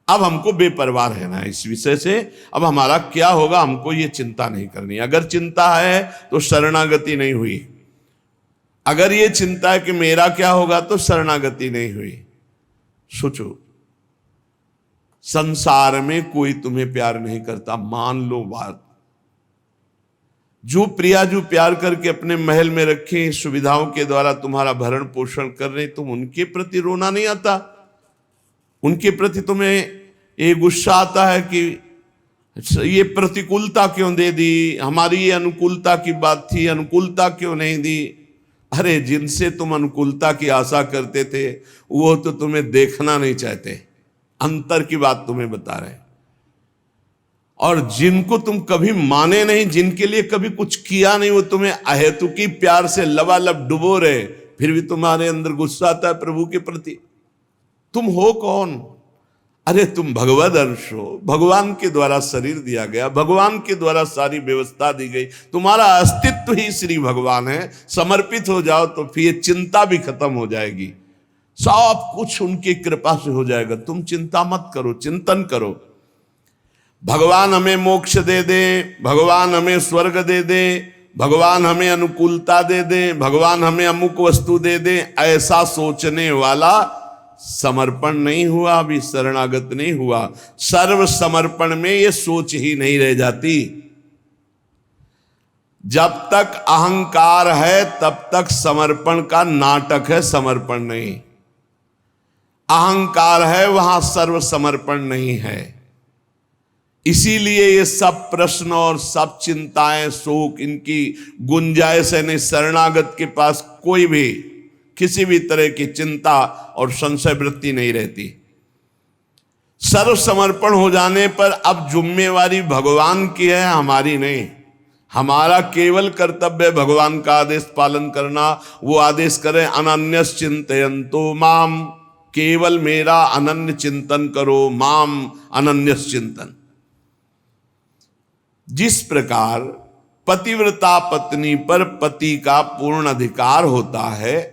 अब हमको बेपरवाह रहना है इस विषय से। अब हमारा क्या होगा, हमको ये चिंता नहीं करनी। अगर चिंता है तो शरणागति नहीं हुई। अगर ये चिंता है कि मेरा क्या होगा, तो शरणागति नहीं हुई। सोचो, संसार में कोई तुम्हें प्यार नहीं करता, मान लो बात। जो प्रिया, जो प्यार करके अपने महल में रखे, सुविधाओं के द्वारा तुम्हारा भरण पोषण कर रहे, तुम उनके प्रति रोना नहीं आता? उनके प्रति तुम्हें ये गुस्सा आता है कि ये प्रतिकूलता क्यों दे दी, हमारी ये अनुकूलता की बात थी, अनुकूलता क्यों नहीं दी? अरे जिनसे तुम अनुकूलता की आशा करते थे वो तो तुम्हें देखना नहीं चाहते। अंतर की बात तुम्हें बता रहे हैं। और जिनको तुम कभी माने नहीं, जिनके लिए कभी कुछ किया नहीं, वो तुम्हें अहेतुकी प्यार से लबालब डुबो रहे, फिर भी तुम्हारे अंदर गुस्सा आता है प्रभु के प्रति। तुम हो कौन? अरे तुम भगवद अंश हो, भगवान के द्वारा शरीर दिया गया, भगवान के द्वारा सारी व्यवस्था दी गई, तुम्हारा अस्तित्व ही श्री भगवान है। समर्पित हो जाओ तो फिर चिंता भी खत्म हो जाएगी, सब कुछ उनकी कृपा से हो जाएगा। तुम चिंता मत करो, चिंतन करो। भगवान हमें मोक्ष दे दे, भगवान हमें स्वर्ग दे दे, भगवान हमें अनुकूलता दे दे, भगवान हमें अमुक वस्तु दे दे, ऐसा सोचने वाला समर्पण नहीं हुआ, अभी शरणागत नहीं हुआ। सर्व समर्पण में ये सोच ही नहीं रह जाती। जब तक अहंकार है तब तक समर्पण का नाटक है, समर्पण नहीं। अहंकार है वहां सर्व समर्पण नहीं है। इसीलिए ये सब प्रश्न और सब चिंताएं, शोक, इनकी गुंजाइश है नहीं। शरणागत के पास कोई भी किसी भी तरह की चिंता और संशय वृत्ति नहीं रहती। सर्व समर्पण हो जाने पर अब जिम्मेवारी भगवान की है, हमारी नहीं। हमारा केवल कर्तव्य भगवान का आदेश पालन करना। वो आदेश करें अनन्यस चिंतयन्तो माम, केवल मेरा अनन्य चिंतन करो, माम अनन्यस चिंतन। जिस प्रकार पतिव्रता पत्नी पर पति का पूर्ण अधिकार होता है,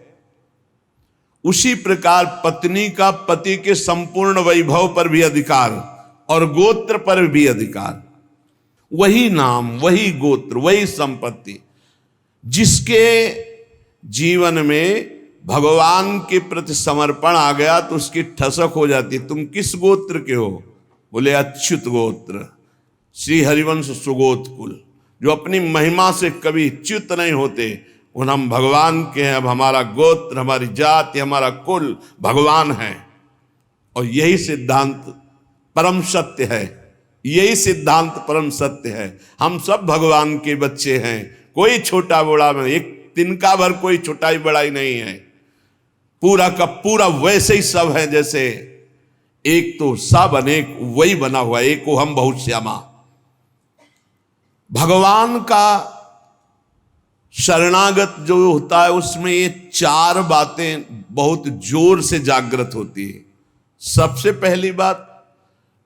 उसी प्रकार पत्नी का पति के संपूर्ण वैभव पर भी अधिकार और गोत्र पर भी अधिकार। वही नाम, वही गोत्र, वही संपत्ति। जिसके जीवन में भगवान के प्रति समर्पण आ गया तो उसकी ठसक हो जाती। तुम किस गोत्र के हो? बोले अच्युत गोत्र, श्री हरिवंश सुगोत कुल। जो अपनी महिमा से कभी च्युत नहीं होते, उन हम भगवान के हैं। अब हमारा गोत्र, हमारी जाति, हमारा कुल भगवान है। और यही सिद्धांत परम सत्य है, यही सिद्धांत परम सत्य है। हम सब भगवान के बच्चे हैं, कोई छोटा बड़ा में, एक तिनका भर कोई छोटाई बड़ाई नहीं है। पूरा का पूरा वैसे ही सब है जैसे एक तो सब अनेक वही बना हुआ, एक को हम बहुत श्यामा। भगवान का शरणागत जो होता है उसमें ये चार बातें बहुत जोर से जागृत होती है। सबसे पहली बात,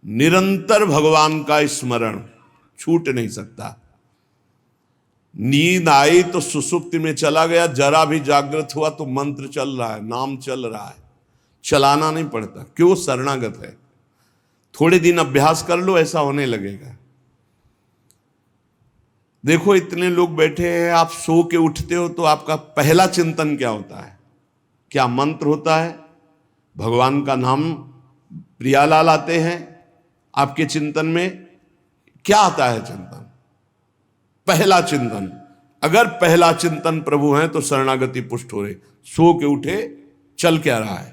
निरंतर भगवान का स्मरण छूट नहीं सकता। नींद आई तो सुसुप्ति में चला गया, जरा भी जागृत हुआ तो मंत्र चल रहा है, नाम चल रहा है, चलाना नहीं पड़ता। क्यों? शरणागत है। थोड़े दिन अभ्यास कर लो, ऐसा होने लगेगा। देखो इतने लोग बैठे हैं, आप सो के उठते हो तो आपका पहला चिंतन क्या होता है? क्या मंत्र होता है? भगवान का नाम प्रियालाल आते हैं आपके चिंतन में? क्या आता है चिंतन? पहला चिंतन। अगर पहला चिंतन प्रभु है तो शरणागति पुष्ट हो रही। सो के उठे, चल क्या रहा है?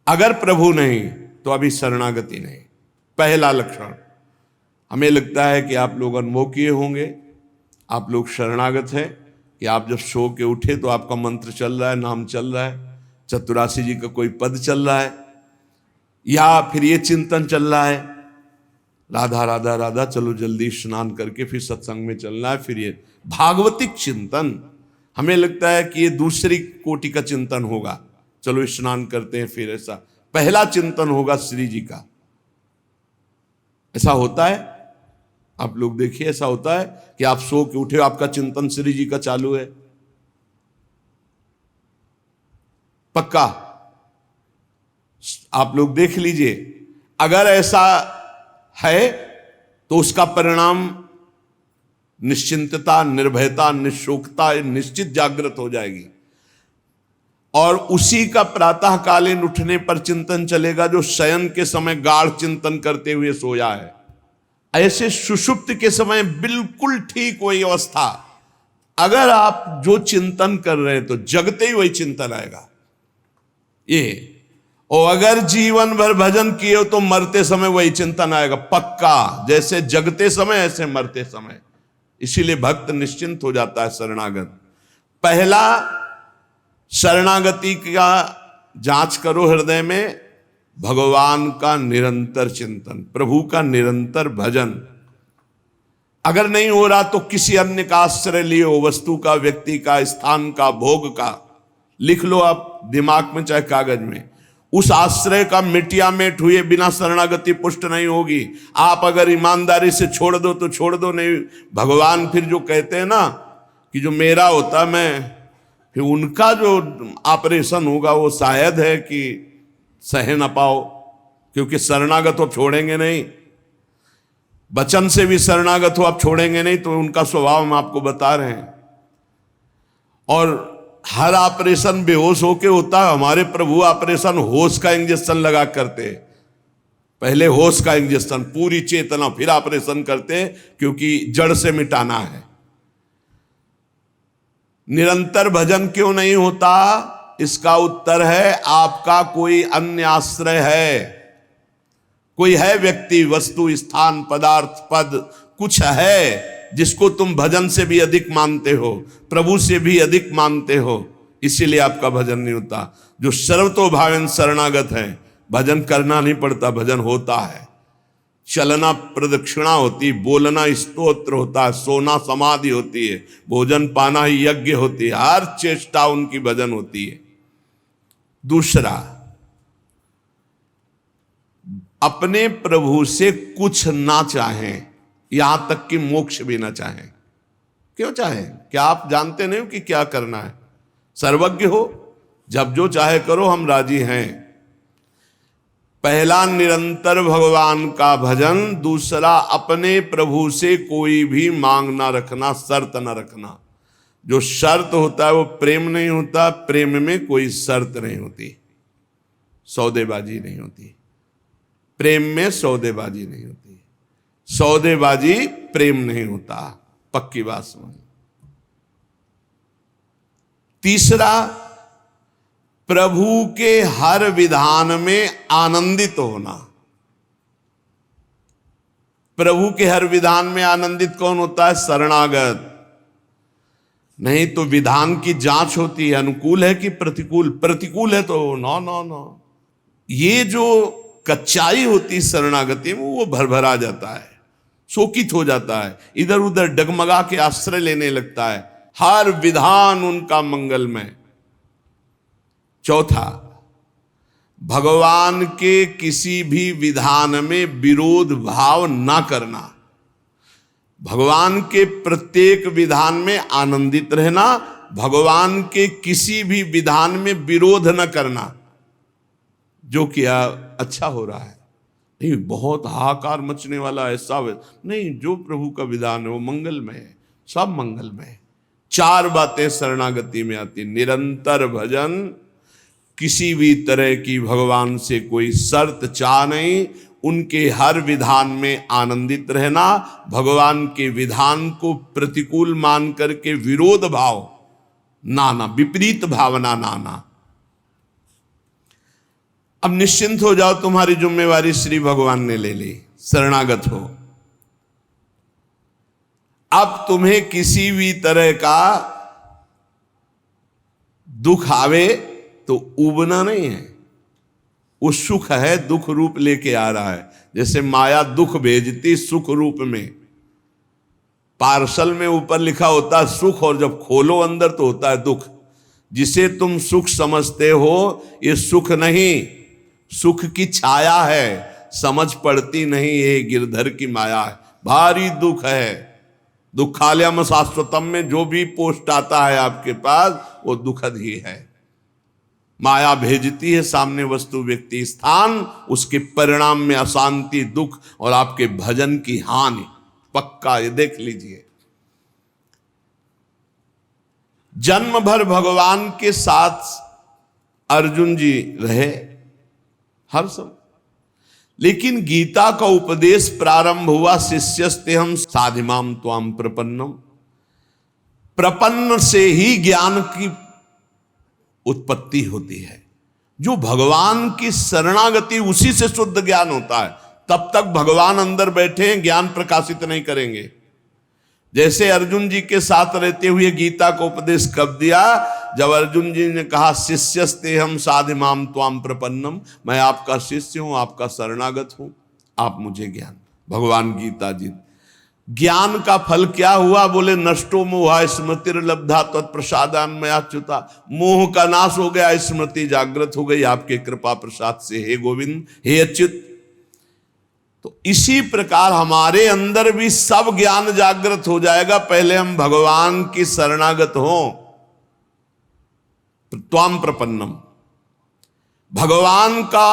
अगर प्रभु नहीं तो अभी शरणागति नहीं। पहला लक्षण। हमें लगता है कि आप लोग अनुभव किए होंगे, आप लोग शरणागत हैं कि आप जब सो के उठे तो आपका मंत्र चल रहा है, नाम चल रहा है, चतुरासी जी का कोई पद चल रहा है, या फिर ये चिंतन चल रहा है, राधा राधा राधा, चलो जल्दी स्नान करके फिर सत्संग में चलना है। फिर ये भागवतिक चिंतन, हमें लगता है कि ये दूसरी कोटि का चिंतन होगा, चलो स्नान करते हैं फिर। ऐसा पहला चिंतन होगा श्री जी का। ऐसा होता है? आप लोग देखिए, ऐसा होता है कि आप सो के उठे, आपका चिंतन श्री जी का चालू है? पक्का? आप लोग देख लीजिए, अगर ऐसा है तो उसका परिणाम निश्चिंतता, निर्भयता, निशोकता निश्चित जागृत हो जाएगी। और उसी का प्रातःकालीन उठने पर चिंतन चलेगा जो शयन के समय गाढ़ चिंतन करते हुए सोया है। ऐसे सुषुप्त के समय बिल्कुल ठीक वही अवस्था। अगर आप जो चिंतन कर रहे हैं तो जगते ही वही चिंतन आएगा ये। और अगर जीवन भर भजन किए हो तो मरते समय वही चिंतन आएगा, पक्का। जैसे जगते समय ऐसे मरते समय। इसीलिए भक्त निश्चिंत हो जाता है शरणागत। पहला, शरणागति का जांच करो हृदय में, भगवान का निरंतर चिंतन, प्रभु का निरंतर भजन। अगर नहीं हो रहा तो किसी अन्य का आश्रय लियो, वस्तु का, व्यक्ति का, स्थान का, भोग का। लिख लो आप दिमाग में चाहे कागज में। उस आश्रय का मिटिया मेट हुए बिना शरणागति पुष्ट नहीं होगी। आप अगर ईमानदारी से छोड़ दो तो छोड़ दो, नहीं भगवान फिर जो कहते हैं ना कि जो मेरा होता मैं, फिर उनका जो ऑपरेशन होगा वो शायद है कि सह न पाओ, क्योंकि शरणागत हो छोड़ेंगे नहीं। वचन से भी शरणागत हो आप छोड़ेंगे नहीं, तो उनका स्वभाव हम आपको बता रहे हैं। और हर ऑपरेशन बेहोश होके होता है। हमारे प्रभु ऑपरेशन होश का इंजेक्शन लगा करते, पहले होश का इंजेक्शन, पूरी चेतना, फिर ऑपरेशन करते, क्योंकि जड़ से मिटाना है। निरंतर भजन क्यों नहीं होता? इसका उत्तर है आपका कोई अन्य आश्रय है, कोई है व्यक्ति, वस्तु, स्थान, पदार्थ, पद, कुछ है जिसको तुम भजन से भी अधिक मानते हो, प्रभु से भी अधिक मानते हो, इसीलिए आपका भजन नहीं होता। जो सर्वतोभावेन शरणागत है, भजन करना नहीं पड़ता, भजन होता है। चलना प्रदक्षिणा होती, बोलना स्तोत्र होता है, सोना समाधि होती है, भोजन पाना ही यज्ञ होती है, हर चेष्टा उनकी भजन होती है। दूसरा, अपने प्रभु से कुछ ना चाहें, यहां तक कि मोक्ष भी ना चाहें। क्यों चाहें? क्या आप जानते नहीं हो कि क्या करना है? सर्वज्ञ हो, जब जो चाहे करो, हम राजी हैं। पहला, निरंतर भगवान का भजन। दूसरा, अपने प्रभु से कोई भी मांग ना रखना, शर्त ना रखना। जो शर्त होता है वो प्रेम नहीं होता। प्रेम में कोई शर्त नहीं होती, सौदेबाजी नहीं होती। प्रेम में सौदेबाजी नहीं होती, सौदेबाजी प्रेम नहीं होता, पक्की बात समझ। तीसरा, प्रभु के हर विधान में आनंदित होना। प्रभु के हर विधान में आनंदित कौन होता है? शरणागत। नहीं तो विधान की जांच होती है, अनुकूल है कि प्रतिकूल। प्रतिकूल है तो नो नो नो, ये जो कच्चाई होती शरणागति में, वो भरभरा जाता है, शोकित हो जाता है, इधर उधर डगमगा के आश्रय लेने लगता है, हर विधान उनका मंगलमय। चौथा, भगवान के किसी भी विधान में विरोध भाव ना करना, भगवान के प्रत्येक विधान में आनंदित रहना, भगवान के किसी भी विधान में विरोध न करना। जो किया अच्छा हो रहा है, नहीं बहुत हाहाकार मचने वाला ऐसा नहीं, जो प्रभु का विधान है वो मंगलमय है, सब मंगलमय है। चार बातें शरणागति में आती, निरंतर भजन, किसी भी तरह की भगवान से कोई शर्त चाह नहीं, उनके हर विधान में आनंदित रहना, भगवान के विधान को प्रतिकूल मान करके विरोध भाव नाना, विपरीत भावना नाना। अब निश्चिंत हो जाओ, तुम्हारी जिम्मेवारी श्री भगवान ने ले ली, शरणागत हो। अब तुम्हें किसी भी तरह का दुख आवे तो उबना नहीं है, वो सुख है, दुख रूप लेके आ रहा है। जैसे माया दुख भेजती सुख रूप में, पार्सल में ऊपर लिखा होता है सुख, और जब खोलो अंदर तो होता है दुख। जिसे तुम सुख समझते हो ये सुख नहीं, सुख की छाया है, समझ पड़ती नहीं, ये गिरधर की माया है, भारी दुख है। दुखालयम शाश्वतम में जो भी पोस्ट आता है आपके पास वो दुखद ही है। माया भेजती है सामने वस्तु व्यक्ति स्थान, उसके परिणाम में अशांति, दुख और आपके भजन की हानि, पक्का ये देख लीजिए। जन्म भर भगवान के साथ अर्जुन जी रहे हर समय, लेकिन गीता का उपदेश प्रारंभ हुआ, शिष्यस्तेहम साधिमाम त्वाम प्रपन्नम। प्रपन्न से ही ज्ञान की उत्पत्ति होती है। जो भगवान की शरणागति, उसी से शुद्ध ज्ञान होता है। तब तक भगवान अंदर बैठे हैं, ज्ञान प्रकाशित नहीं करेंगे। जैसे अर्जुन जी के साथ रहते हुए गीता को उपदेश कब दिया, जब अर्जुन जी ने कहा शिष्यस्तेहम साधिमाम त्वाम प्रपन्नम, मैं आपका शिष्य हूं, आपका शरणागत हूं, आप मुझे ज्ञान। भगवान गीता जी, ज्ञान का फल क्या हुआ? बोले नष्टो मोहा स्मृतिर्लब्धा तत्प्रसादान मयाच्युता। मोह का नाश हो गया, स्मृति जागृत हो गई आपके कृपा प्रसाद से, हे गोविंद, हे अच्युत। तो इसी प्रकार हमारे अंदर भी सब ज्ञान जागृत हो जाएगा, पहले हम भगवान की शरणागत हों। त्वाम प्रपन्नम, भगवान का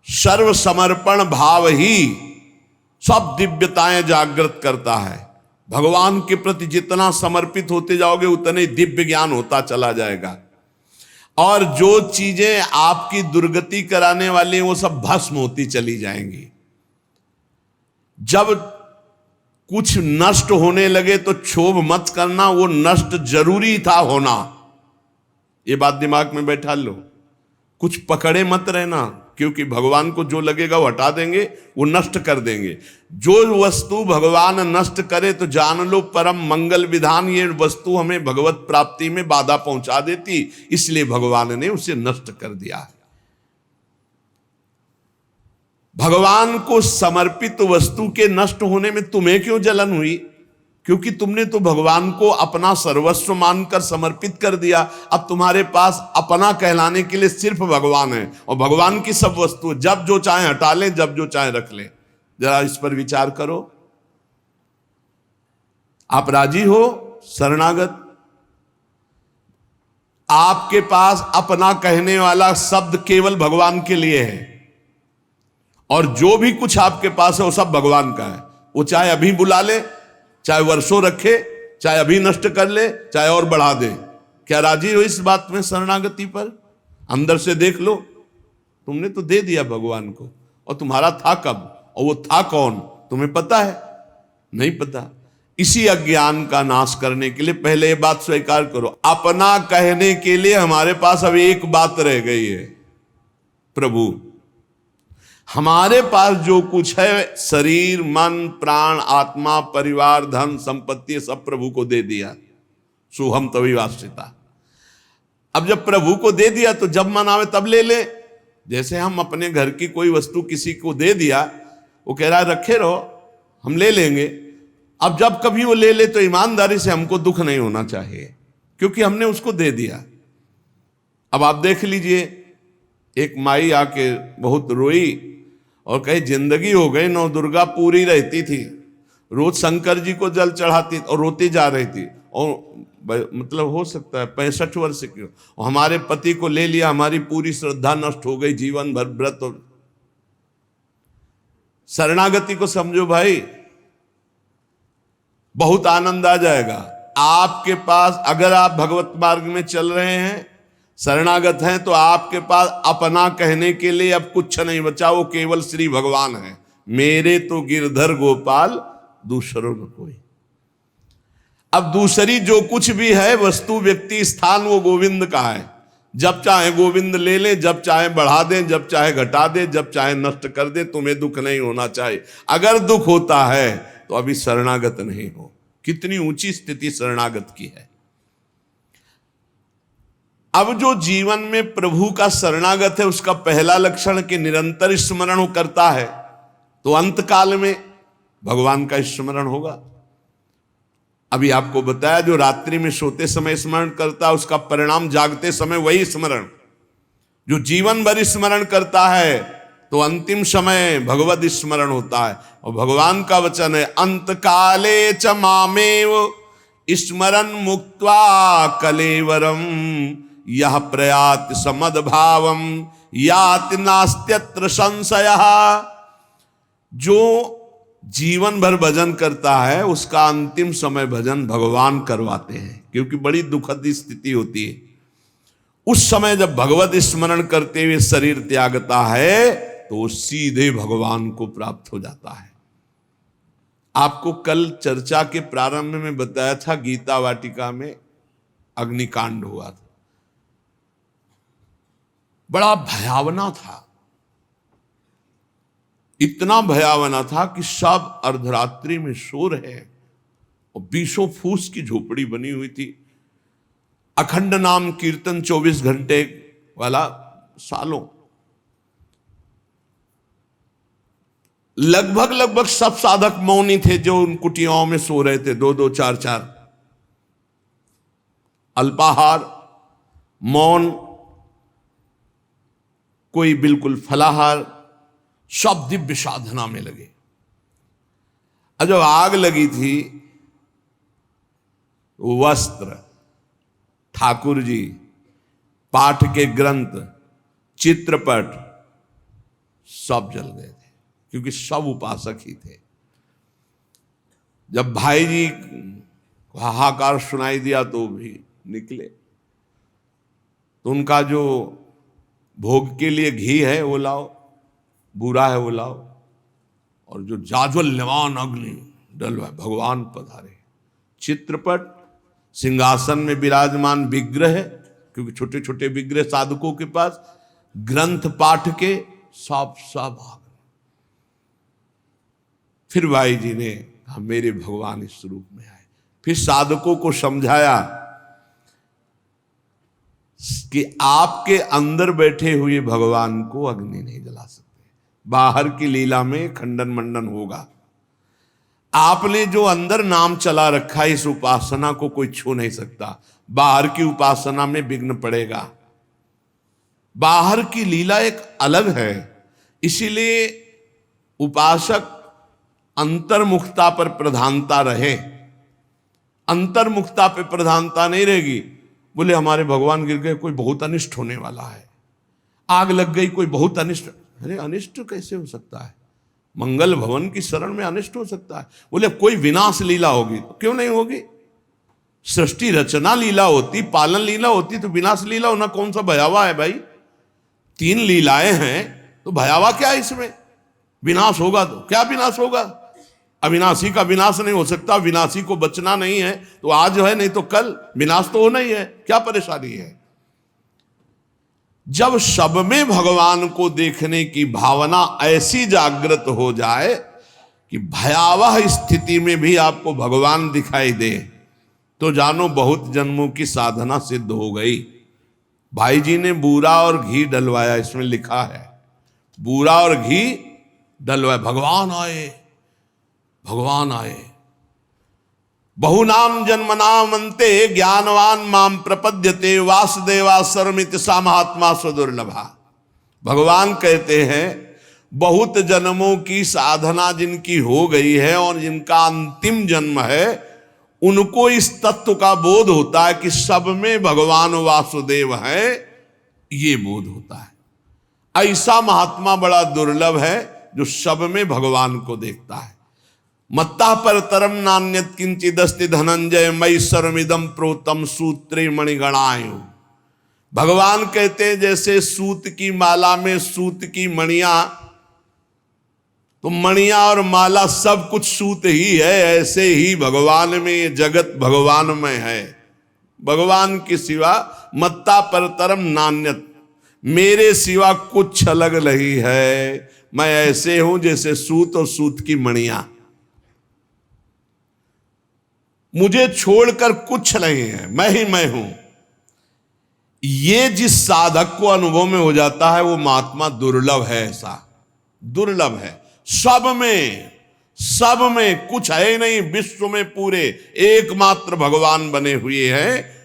सर्व समर्पण भाव ही सब दिव्यताएं जागृत करता है। भगवान के प्रति जितना समर्पित होते जाओगे उतने दिव्य ज्ञान होता चला जाएगा, और जो चीजें आपकी दुर्गति कराने वाली वो सब भस्म होती चली जाएंगी। जब कुछ नष्ट होने लगे तो क्षोभ मत करना, वो नष्ट जरूरी था होना, ये बात दिमाग में बैठा लो। कुछ पकड़े मत रहना, क्योंकि भगवान को जो लगेगा वो हटा देंगे, वो नष्ट कर देंगे। जो वस्तु भगवान नष्ट करे तो जान लो परम मंगल विधान, ये वस्तु हमें भगवत प्राप्ति में बाधा पहुंचा देती, इसलिए भगवान ने उसे नष्ट कर दिया है। भगवान को समर्पित वस्तु के नष्ट होने में तुम्हें क्यों जलन हुई? क्योंकि तुमने तो भगवान को अपना सर्वस्व मानकर समर्पित कर दिया। अब तुम्हारे पास अपना कहलाने के लिए सिर्फ भगवान है, और भगवान की सब वस्तु जब जो चाहे हटा लें, जब जो चाहे रख लें। जरा इस पर विचार करो। आप राजी हो शरणागत? आपके पास अपना कहने वाला शब्द केवल भगवान के लिए है, और जो भी कुछ आपके पास है वो सब भगवान का है। वो चाहे अभी बुला ले, चाहे वर्षों रखे, चाहे अभी नष्ट कर ले, चाहे और बढ़ा दे। क्या राजी हो इस बात में शरणागति पर? अंदर से देख लो, तुमने तो दे दिया भगवान को, और तुम्हारा था कब, और वो था कौन, तुम्हें पता है? नहीं पता। इसी अज्ञान का नाश करने के लिए पहले ये बात स्वीकार करो, अपना कहने के लिए हमारे पास अब एक बात रह गई है, प्रभु। हमारे पास जो कुछ है, शरीर, मन, प्राण, आत्मा, परिवार, धन, संपत्ति, सब प्रभु को दे दिया। सोहम तभी वास्यता। अब जब प्रभु को दे दिया तो जब मन आवे तब ले ले। जैसे हम अपने घर की कोई वस्तु किसी को दे दिया, वो कह रहा है रखे रहो, हम ले लेंगे। अब जब कभी वो ले ले तो ईमानदारी से हमको दुख नहीं होना चाहिए, क्योंकि हमने उसको दे दिया। अब आप देख लीजिए, एक माई आके बहुत रोई और कही जिंदगी हो गई, नौ दुर्गा पूरी रहती थी, रोज शंकर जी को जल चढ़ाती और रोती जा रही थी, और मतलब हो सकता है 65 वर्ष की, हमारे पति को ले लिया, हमारी पूरी श्रद्धा नष्ट हो गई, जीवन भर व्रत और शरणागति को समझो भाई, बहुत आनंद आ जाएगा आपके पास। अगर आप भगवत मार्ग में चल रहे हैं, शरणागत हैं, तो आपके पास अपना कहने के लिए अब कुछ नहीं बचा, वो केवल श्री भगवान है। मेरे तो गिरधर गोपाल दूसरों न कोई। अब दूसरी जो कुछ भी है, वस्तु व्यक्ति स्थान, वो गोविंद का है। जब चाहे गोविंद ले ले, जब चाहे बढ़ा दे, जब चाहे घटा दे, जब चाहे नष्ट कर दे, तुम्हें दुख नहीं होना चाहिए। अगर दुख होता है तो अभी शरणागत नहीं हो। कितनी ऊंची स्थिति शरणागत की है। अब जो जीवन में प्रभु का शरणागत है, उसका पहला लक्षण कि निरंतर स्मरण करता है, तो अंत काल में भगवान का स्मरण होगा। अभी आपको बताया, जो रात्रि में सोते समय स्मरण करता है, उसका परिणाम जागते समय वही स्मरण। जो जीवन भर स्मरण करता है, तो अंतिम समय भगवत स्मरण होता है। और भगवान का वचन है, अंत काले च मामेव स्मरन मुक्त्वा कलेवरम यह प्रयात समद्भावम याति नास्त्यत्र संशयः। जो जीवन भर भजन करता है, उसका अंतिम समय भजन भगवान करवाते हैं, क्योंकि बड़ी दुखद स्थिति होती है। उस समय जब भगवत स्मरण करते हुए शरीर त्यागता है, तो सीधे भगवान को प्राप्त हो जाता है। आपको कल चर्चा के प्रारंभ में बताया था, गीता वाटिका में अग्निकांड हुआ था, बड़ा भयावना था। इतना भयावना था कि सब अर्धरात्रि में सो रहे, और 20 फूस की झोपड़ी बनी हुई थी। अखंड नाम कीर्तन 24 घंटे वाला, सालों। लगभग सब साधक मौनी थे, जो उन कुटियाओं में सो रहे थे, 2-2, 4-4। अल्पाहार, मौन, कोई बिल्कुल फलाहार, सब दिव्य साधना में लगे। और जब आग लगी थी, वस्त्र, ठाकुर जी, पाठ के ग्रंथ, चित्रपट सब जल गए थे, क्योंकि सब उपासक ही थे। जब भाई जी को हाहाकार सुनाई दिया तो भी निकले, तो उनका जो भोग के लिए घी है वो लाओ, बूरा है वो लाओ, और जो जाज्वल्यमान अग्नि डलवा, भगवान पधारे। चित्रपट, सिंहासन में विराजमान विग्रह, क्योंकि छोटे छोटे विग्रह साधकों के पास, ग्रंथ पाठ के सब आ गए। फिर भाई जी ने कहा, मेरे भगवान इस रूप में आए। फिर साधकों को समझाया कि आपके अंदर बैठे हुए भगवान को अग्नि नहीं जला सकते, बाहर की लीला में खंडन मंडन होगा। आपने जो अंदर नाम चला रखा है, इस उपासना को कोई छू नहीं सकता। बाहर की उपासना में विघ्न पड़ेगा। बाहर की लीला एक अलग है, इसीलिए उपासक अंतर्मुखता पर प्रधानता रहे। अंतर्मुखता पर प्रधानता नहीं रहेगी, बोले हमारे भगवान गिर गए, कोई बहुत अनिष्ट होने वाला है, आग लग गई, कोई बहुत अनिष्ट। अरे अनिष्ट कैसे हो सकता है? मंगल भवन की शरण में अनिष्ट हो सकता है? बोले कोई विनाश लीला होगी, तो क्यों नहीं होगी? सृष्टि रचना लीला होती, पालन लीला होती, तो विनाश लीला होना कौन सा भयावह है भाई? 3 लीलाएं हैं, तो भयावह क्या है इसमें? विनाश होगा तो क्या विनाश होगा? अविनाशी का विनाश नहीं हो सकता, विनाशी को बचना नहीं है, तो आज है नहीं तो कल विनाश तो होना ही है, क्या परेशानी है? जब सब में भगवान को देखने की भावना ऐसी जागृत हो जाए कि भयावह स्थिति में भी आपको भगवान दिखाई दे, तो जानो बहुत जन्मों की साधना सिद्ध हो गई। भाई जी ने बूरा और घी डलवाया, इसमें लिखा है बूरा और घी डलवाया। भगवान आए, भगवान आए। बहुनाम जन्मनाम अन्ते ज्ञानवान माम प्रपद्यते वासुदेवा सर्वमिति सा महात्मा सुदुर्लभा। भगवान कहते हैं बहुत जन्मों की साधना जिनकी हो गई है और जिनका अंतिम जन्म है, उनको इस तत्व का बोध होता है कि सब में भगवान वासुदेव है, ये बोध होता है। ऐसा महात्मा बड़ा दुर्लभ है जो सब में भगवान को देखता है। मत्ता पर तरम नान्यत किंचिदस्ति धनंजय मई सर्वमिदं प्रोतम सूत्रे मणिगणायु। भगवान कहते हैं जैसे सूत की माला में सूत की मणियां, तो मणियां और माला सब कुछ सूत ही है, ऐसे ही भगवान में ये जगत भगवान में है। भगवान के सिवा मत्ता परतरम नान्यत, मेरे सिवा कुछ अलग नहीं है। मैं ऐसे हूं जैसे सूत और सूत की मणियां, मुझे छोड़कर कुछ नहीं है, मैं ही मैं हूं। ये जिस साधक को अनुभव में हो जाता है वो महात्मा दुर्लभ है। ऐसा दुर्लभ है। सब में कुछ है नहीं, विश्व में पूरे एकमात्र भगवान बने हुए हैं।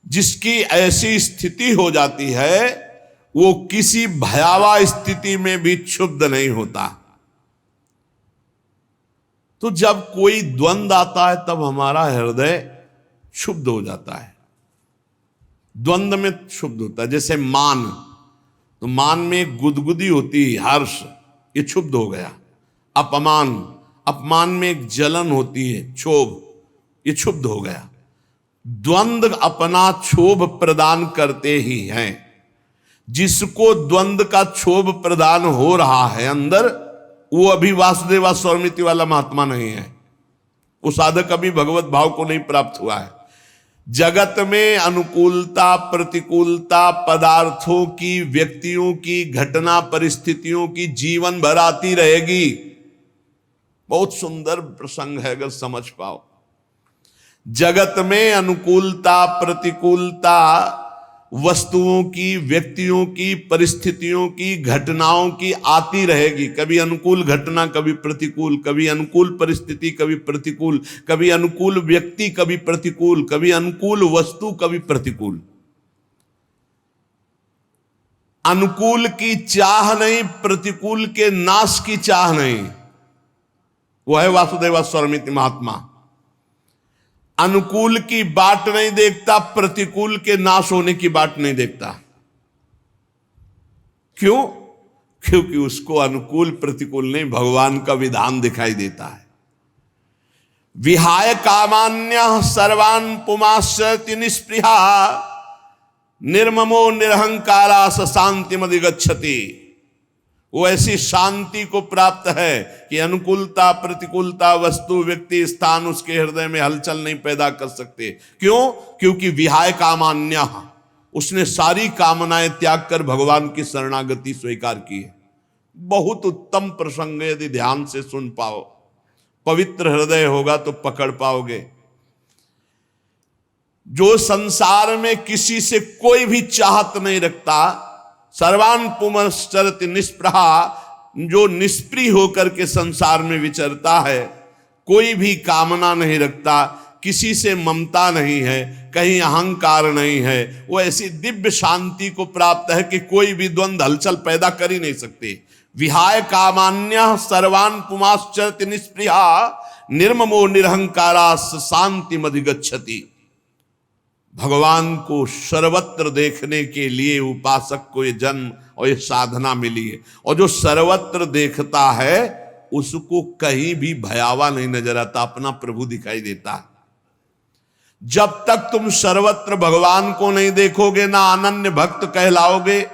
जिसकी ऐसी स्थिति हो जाती है वो किसी भयावह स्थिति में भी क्षुब्ध नहीं होता। तो जब कोई द्वंद आता है तब हमारा हृदय क्षुब्ध हो जाता है, द्वंद में क्षुब्ध होता है। जैसे मान, तो मान में गुदगुदी होती है, हर्ष, ये क्षुब्ध हो गया। अपमान, अपमान में एक जलन होती है, क्षोभ, ये क्षुब्ध हो गया। द्वंद अपना क्षोभ प्रदान करते ही हैं। जिसको द्वंद का क्षोभ प्रदान हो रहा है अंदर, वो अभी वासुदेवा स्वरमिति वाला महात्मा नहीं है। वो साधक अभी भगवत भाव को नहीं प्राप्त हुआ है। जगत में अनुकूलता प्रतिकूलता पदार्थों की, व्यक्तियों की, घटना परिस्थितियों की जीवन भर आती रहेगी। बहुत सुंदर प्रसंग है अगर समझ पाओ। जगत में अनुकूलता प्रतिकूलता वस्तुओं की, व्यक्तियों की, परिस्थितियों की, घटनाओं की आती रहेगी। कभी अनुकूल घटना, कभी प्रतिकूल, कभी अनुकूल परिस्थिति, कभी प्रतिकूल, कभी अनुकूल व्यक्ति, कभी प्रतिकूल, कभी अनुकूल वस्तु, कभी प्रतिकूल। अनुकूल की चाह नहीं, प्रतिकूल के नाश की चाह नहीं। वो है वासुदेवा स्वरमिति महात्मा। अनुकूल की बाट नहीं देखता, प्रतिकूल के नाश होने की बाट नहीं देखता। क्यों? क्योंकि उसको अनुकूल प्रतिकूल नहीं, भगवान का विधान दिखाई देता है। विहाय कामान्य सर्वान् पुमाश्चरति निस्पृहा निर्ममो निरहंकारा स शांतिमधिगच्छति। वो ऐसी शांति को प्राप्त है कि अनुकूलता प्रतिकूलता वस्तु व्यक्ति स्थान उसके हृदय में हलचल नहीं पैदा कर सकते। क्यों? क्योंकि विहाय कामान्य, उसने सारी कामनाएं त्याग कर भगवान की शरणागति स्वीकार की है। बहुत उत्तम प्रसंग, यदि ध्यान से सुन पाओ, पवित्र हृदय होगा तो पकड़ पाओगे। जो संसार में किसी से कोई भी चाहत नहीं रखता, सर्वान् पुमाश्चरति निस्पृहा, जो निष्प्रिय होकर के संसार में विचरता है, कोई भी कामना नहीं रखता, किसी से ममता नहीं है, कहीं अहंकार नहीं है, वो ऐसी दिव्य शांति को प्राप्त है कि कोई भी द्वंद हलचल पैदा कर ही नहीं सकते। विहाय कामान्य सर्वान् पुमाश्चरति निस्पृहा निर्ममो निरहंकारा स शांतिमधिगच्छति। भगवान को सर्वत्र देखने के लिए उपासक को ये जन्म और ये साधना मिली है। और जो सर्वत्र देखता है उसको कहीं भी भयावा नहीं नजर आता, अपना प्रभु दिखाई देता है। जब तक तुम सर्वत्र भगवान को नहीं देखोगे, ना अनन्य भक्त कहलाओगे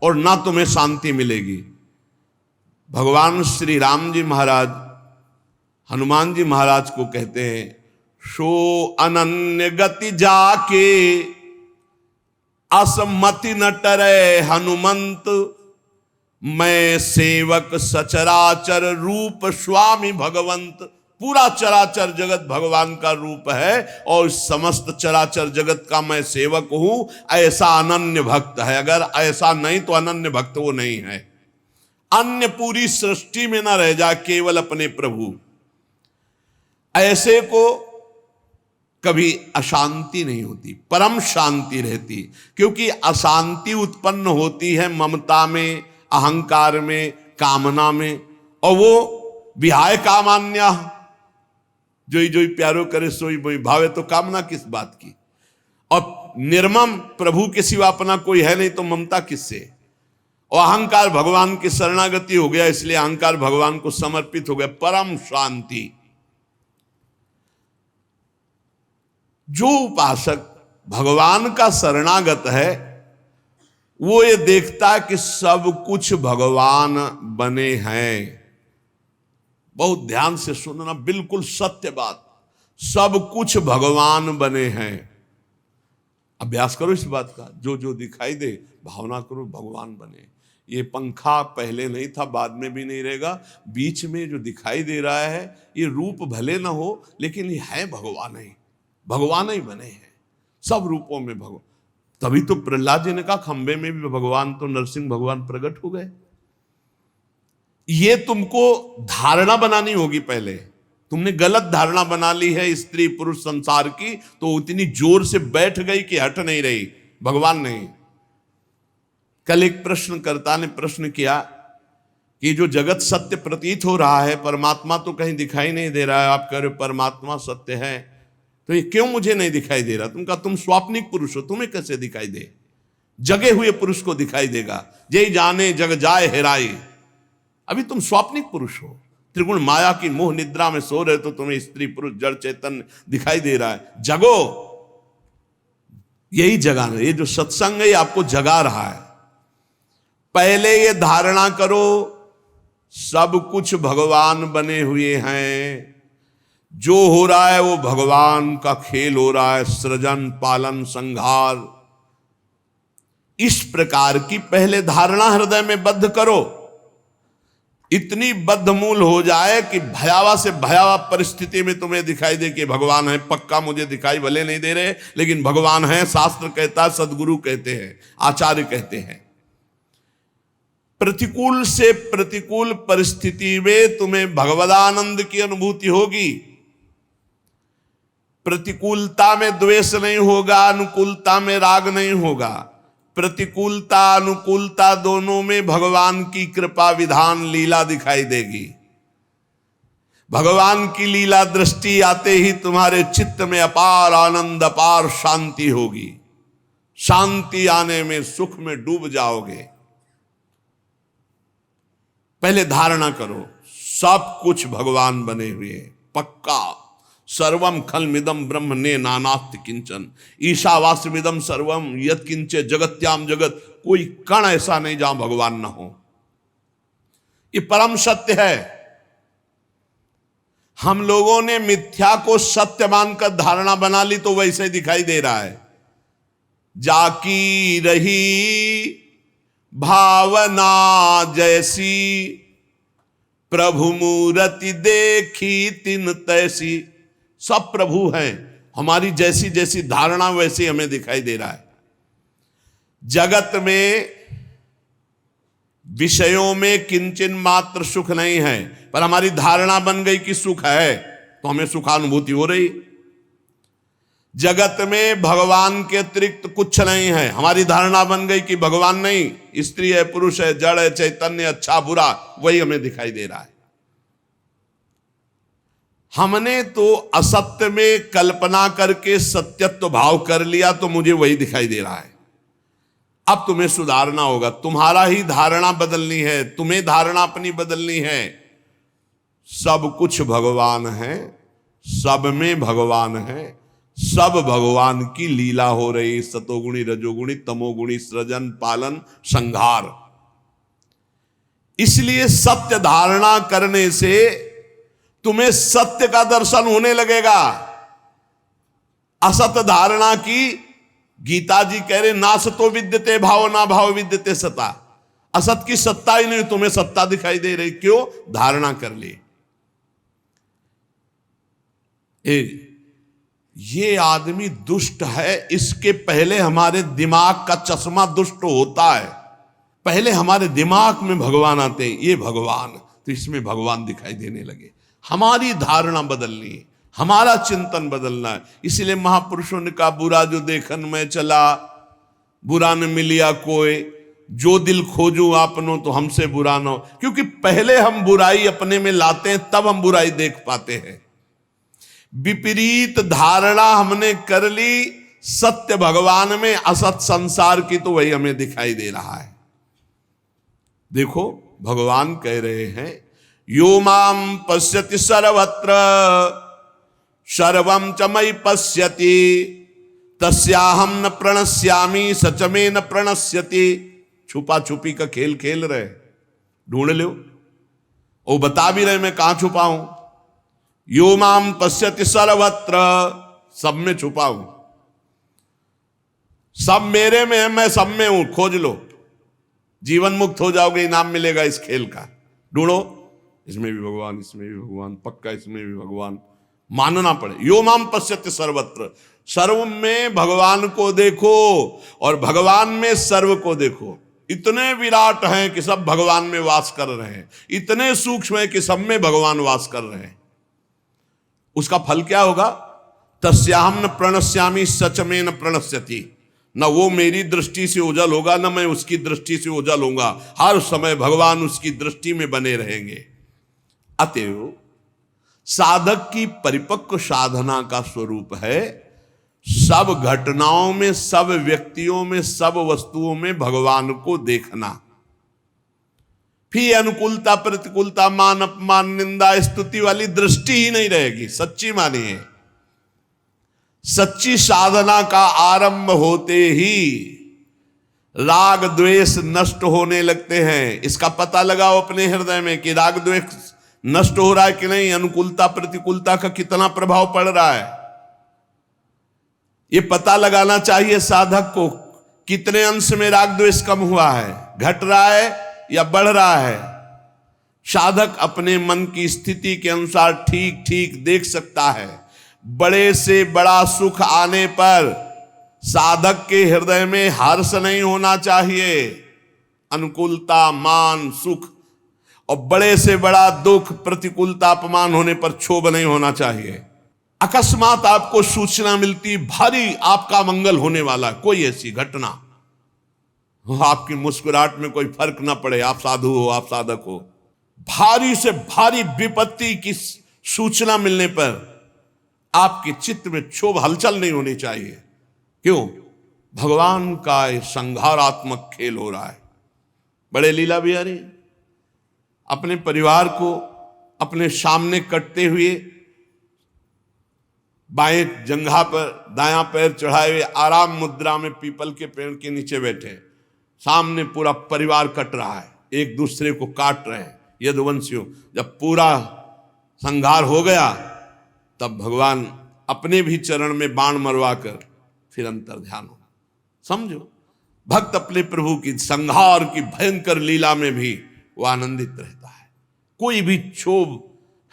और ना तुम्हें शांति मिलेगी। भगवान श्री राम जी महाराज हनुमान जी महाराज को कहते हैं, सो अनन्य गति जाके असमति न टरे हनुमंत, मैं सेवक सचराचर रूप स्वामी भगवंत। पूरा चराचर जगत भगवान का रूप है और समस्त चराचर जगत का मैं सेवक हूं, ऐसा अनन्य भक्त है। अगर ऐसा नहीं तो अनन्य भक्त वो नहीं है। अन्य पूरी सृष्टि में ना रह जा, केवल अपने प्रभु। ऐसे को कभी अशांति नहीं होती, परम शांति रहती। क्योंकि अशांति उत्पन्न होती है ममता में, अहंकार में, कामना में, और वो विहाय कामान्या, जोई जोई प्यारो करे सोई मोई भावे। तो कामना किस बात की? और निर्मम प्रभु के सिवा अपना कोई है नहीं, तो ममता किससे? और अहंकार भगवान की शरणागति हो गया, इसलिए अहंकार भगवान को समर्पित हो गया। परम शांति। जो उपासक भगवान का शरणागत है वो ये देखता है कि सब कुछ भगवान बने हैं। बहुत ध्यान से सुनना, बिल्कुल सत्य बात। सब कुछ भगवान बने हैं। अभ्यास करो इस बात का, जो जो दिखाई दे भावना करो भगवान बने। ये पंखा पहले नहीं था, बाद में भी नहीं रहेगा। बीच में जो दिखाई दे रहा है ये रूप भले ना हो, लेकिन ये है भगवान ही, भगवान ही बने हैं सब रूपों में भगवान। तभी तो प्रहलाद जी ने कहा खंबे में भी भगवान, तो नरसिंह भगवान प्रकट हो गए। ये तुमको धारणा बनानी होगी। पहले तुमने गलत धारणा बना ली है स्त्री पुरुष संसार की, तो इतनी जोर से बैठ गई कि हट नहीं रही। भगवान नहीं। कल एक प्रश्नकर्ता ने प्रश्न किया कि जो जगत सत्य प्रतीत हो रहा है, परमात्मा तो कहीं दिखाई नहीं दे रहा है, आप कह रहे हो परमात्मा सत्य है, तो ये क्यों मुझे नहीं दिखाई दे रहा? तुम कहा तुम स्वाप्निक पुरुष हो, तुम्हें कैसे दिखाई दे? जगे हुए पुरुष को दिखाई देगा। जय जाने जग जाए हेराई। अभी तुम स्वाप्निक पुरुष हो, त्रिगुण माया की मोह निद्रा में सो रहे, तो तुम्हें स्त्री पुरुष जड़ चेतन दिखाई दे रहा है। जगो, यही जगाना। ये जो सत्संग है ये आपको जगा रहा है। पहले ये धारणा करो सब कुछ भगवान बने हुए हैं। जो हो रहा है वो भगवान का खेल हो रहा है, सृजन पालन संहार। इस प्रकार की पहले धारणा हृदय में बद्ध करो। इतनी बद्धमूल हो जाए कि भयावह से भयावह परिस्थिति में तुम्हें दिखाई दे कि भगवान है। पक्का मुझे दिखाई भले नहीं दे रहे, लेकिन भगवान है। शास्त्र कहता है, सदगुरु कहते हैं, आचार्य कहते हैं। प्रतिकूल से प्रतिकूल परिस्थिति में तुम्हें भगवदानंद की अनुभूति होगी। प्रतिकूलता में द्वेष नहीं होगा, अनुकूलता में राग नहीं होगा। प्रतिकूलता अनुकूलता दोनों में भगवान की कृपा विधान लीला दिखाई देगी। भगवान की लीला दृष्टि आते ही तुम्हारे चित्त में अपार आनंद, अपार शांति होगी। शांति आने में सुख में डूब जाओगे। पहले धारणा करो सब कुछ भगवान बने हुए, पक्का। सर्वम खलमिदम ब्रह्म ने नानास्ति किंचन ईशावास्यमिदम सर्वम यत् किंचे जगत्याम जगत। कोई कण ऐसा नहीं जहां भगवान ना हो। ये परम सत्य है। हम लोगों ने मिथ्या को सत्य मानकर धारणा बना ली, तो वैसे ही दिखाई दे रहा है। जाकी रही भावना जैसी, प्रभु मूर्ति देखी तिन तैसी। सब प्रभु हैं, हमारी जैसी जैसी धारणा वैसी हमें दिखाई दे रहा है। जगत में विषयों में किंचन मात्र सुख नहीं है, पर हमारी धारणा बन गई कि सुख है, तो हमें सुखानुभूति हो रही। जगत में भगवान के अतिरिक्त कुछ नहीं है, हमारी धारणा बन गई कि भगवान नहीं, स्त्री है, पुरुष है, जड़ है, चैतन्य, अच्छा बुरा, वही हमें दिखाई दे रहा है। हमने तो असत्य में कल्पना करके सत्यत्व भाव कर लिया, तो मुझे वही दिखाई दे रहा है। अब तुम्हें सुधारना होगा। तुम्हारा ही धारणा बदलनी है, तुम्हें धारणा अपनी बदलनी है। सब कुछ भगवान है, सब में भगवान है, सब भगवान की लीला हो रही। सतोगुणी रजोगुणी तमोगुणी सृजन पालन संहार। इसलिए सत्य धारणा करने से तुम्हें सत्य का दर्शन होने लगेगा। असत धारणा की गीता जी कह रहे नासतो विद्यते भाव ना भाव विद्यते सता। असत की सत्ता ही नहीं, तुम्हें सत्ता दिखाई दे रही। क्यों? धारणा कर ली। ये आदमी दुष्ट है, इसके पहले हमारे दिमाग का चश्मा दुष्ट होता है, पहले हमारे दिमाग में भगवान आते हैं, ये भगवान, तो इसमें भगवान दिखाई देने लगे। हमारी धारणा बदलनी है, हमारा चिंतन बदलना है। इसलिए महापुरुषों ने कहा, बुरा जो देखन में चला, बुरा न मिलिया कोई, जो दिल खोजू आपनो तो हमसे बुरा न हो। क्योंकि पहले हम बुराई अपने में लाते हैं, तब हम बुराई देख पाते हैं। विपरीत धारणा हमने कर ली सत्य भगवान में, असत संसार की, तो वही हमें दिखाई दे रहा है। देखो भगवान कह रहे हैं, यो माम पश्यति सर्वत्र सर्वं च मयि पश्यति तस्याहम न प्रणश्यामि सच में न प्रणश्यति। छुपा छुपी का खेल खेल रहे, ढूंढ लो, वो बता भी रहे मैं कहां छुपा हूं। यो माम पश्यति सर्वत्र, सब में छुपा हूं, सब मेरे में है, मैं सब में हूं, खोज लो, जीवन मुक्त हो जाओगे, इनाम मिलेगा इस खेल का। ढूंढो, इसमें भी भगवान, इसमें भी भगवान, पक्का इसमें भी भगवान, मानना पड़े। यो माम पश्यति सर्वत्र, सर्व में भगवान को देखो और भगवान में सर्व को देखो। इतने विराट हैं कि सब भगवान में वास कर रहे हैं, इतने सूक्ष्म है कि सब में भगवान वास कर रहे हैं। उसका फल क्या होगा? तस्याहम न प्रणश्यामि सच में न प्रणश्यति। न वो मेरी दृष्टि से ओझल होगा, न मैं उसकी दृष्टि से ओझल होऊंगा, हर समय भगवान उसकी दृष्टि में बने रहेंगे। अतएव साधक की परिपक्व साधना का स्वरूप है सब घटनाओं में, सब व्यक्तियों में, सब वस्तुओं में भगवान को देखना। फिर अनुकूलता, प्रतिकूलता, मान अपमान, निंदा, स्तुति वाली दृष्टि ही नहीं रहेगी। सच्ची मानिए, सच्ची साधना का आरंभ होते ही राग द्वेष नष्ट होने लगते हैं। इसका पता लगाओ अपने हृदय में कि राग द्वेष नष्ट हो रहा है कि नहीं, अनुकूलता प्रतिकूलता का कितना प्रभाव पड़ रहा है। ये पता लगाना चाहिए साधक को, कितने अंश में राग द्वेष कम हुआ है, घट रहा है या बढ़ रहा है। साधक अपने मन की स्थिति के अनुसार ठीक ठीक देख सकता है। बड़े से बड़ा सुख आने पर साधक के हृदय में हर्ष नहीं होना चाहिए, अनुकूलता, मान, सुख, और बड़े से बड़ा दुख, प्रतिकूलता, अपमान होने पर क्षोभ नहीं होना चाहिए। अकस्मात आपको सूचना मिलती भारी आपका मंगल होने वाला, कोई ऐसी घटना, आपकी मुस्कुराहट में कोई फर्क ना पड़े, आप साधु हो, आप साधक हो, भारी से भारी विपत्ति की सूचना मिलने पर आपके चित्त में क्षोभ, हलचल नहीं होनी चाहिए। क्यों? भगवान का संहारात्मक खेल हो रहा है। बड़े लीला बिहारी अपने परिवार को अपने सामने कटते हुए बाएं जंघा पर दायां पैर चढ़ाए हुए आराम मुद्रा में पीपल के पेड़ के नीचे बैठे, सामने पूरा परिवार कट रहा है, एक दूसरे को काट रहे हैं यदुवंशियों। जब पूरा संहार हो गया तब भगवान अपने भी चरण में बाण मरवा कर फिर अंतर ध्यान हो। समझो, भक्त अपने प्रभु की संहार की भयंकर लीला में भी वो आनंदित रहता है। कोई भी क्षोभ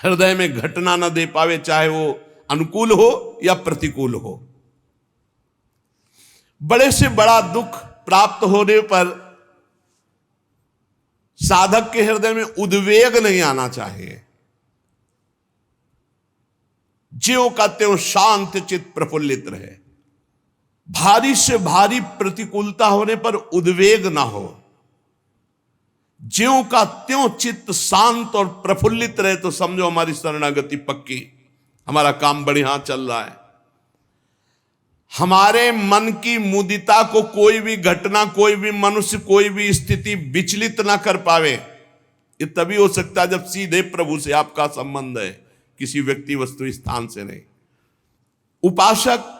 हृदय में घटना न दे पावे, चाहे वो अनुकूल हो या प्रतिकूल हो। बड़े से बड़ा दुख प्राप्त होने पर साधक के हृदय में उद्वेग नहीं आना चाहिए। ज्यों का त्यों शांत चित्त प्रफुल्लित रहे। भारी से भारी प्रतिकूलता होने पर उद्वेग ना हो, ज्यों का त्यों चित्त शांत और प्रफुल्लित रहे, तो समझो हमारी शरणागति पक्की, हमारा काम बढ़िया चल रहा है। हमारे मन की मुदिता को कोई भी घटना, कोई भी मनुष्य, कोई भी स्थिति विचलित ना कर पावे। ये तभी हो सकता है जब सीधे प्रभु से आपका संबंध है, किसी व्यक्ति वस्तु स्थान से नहीं। उपासक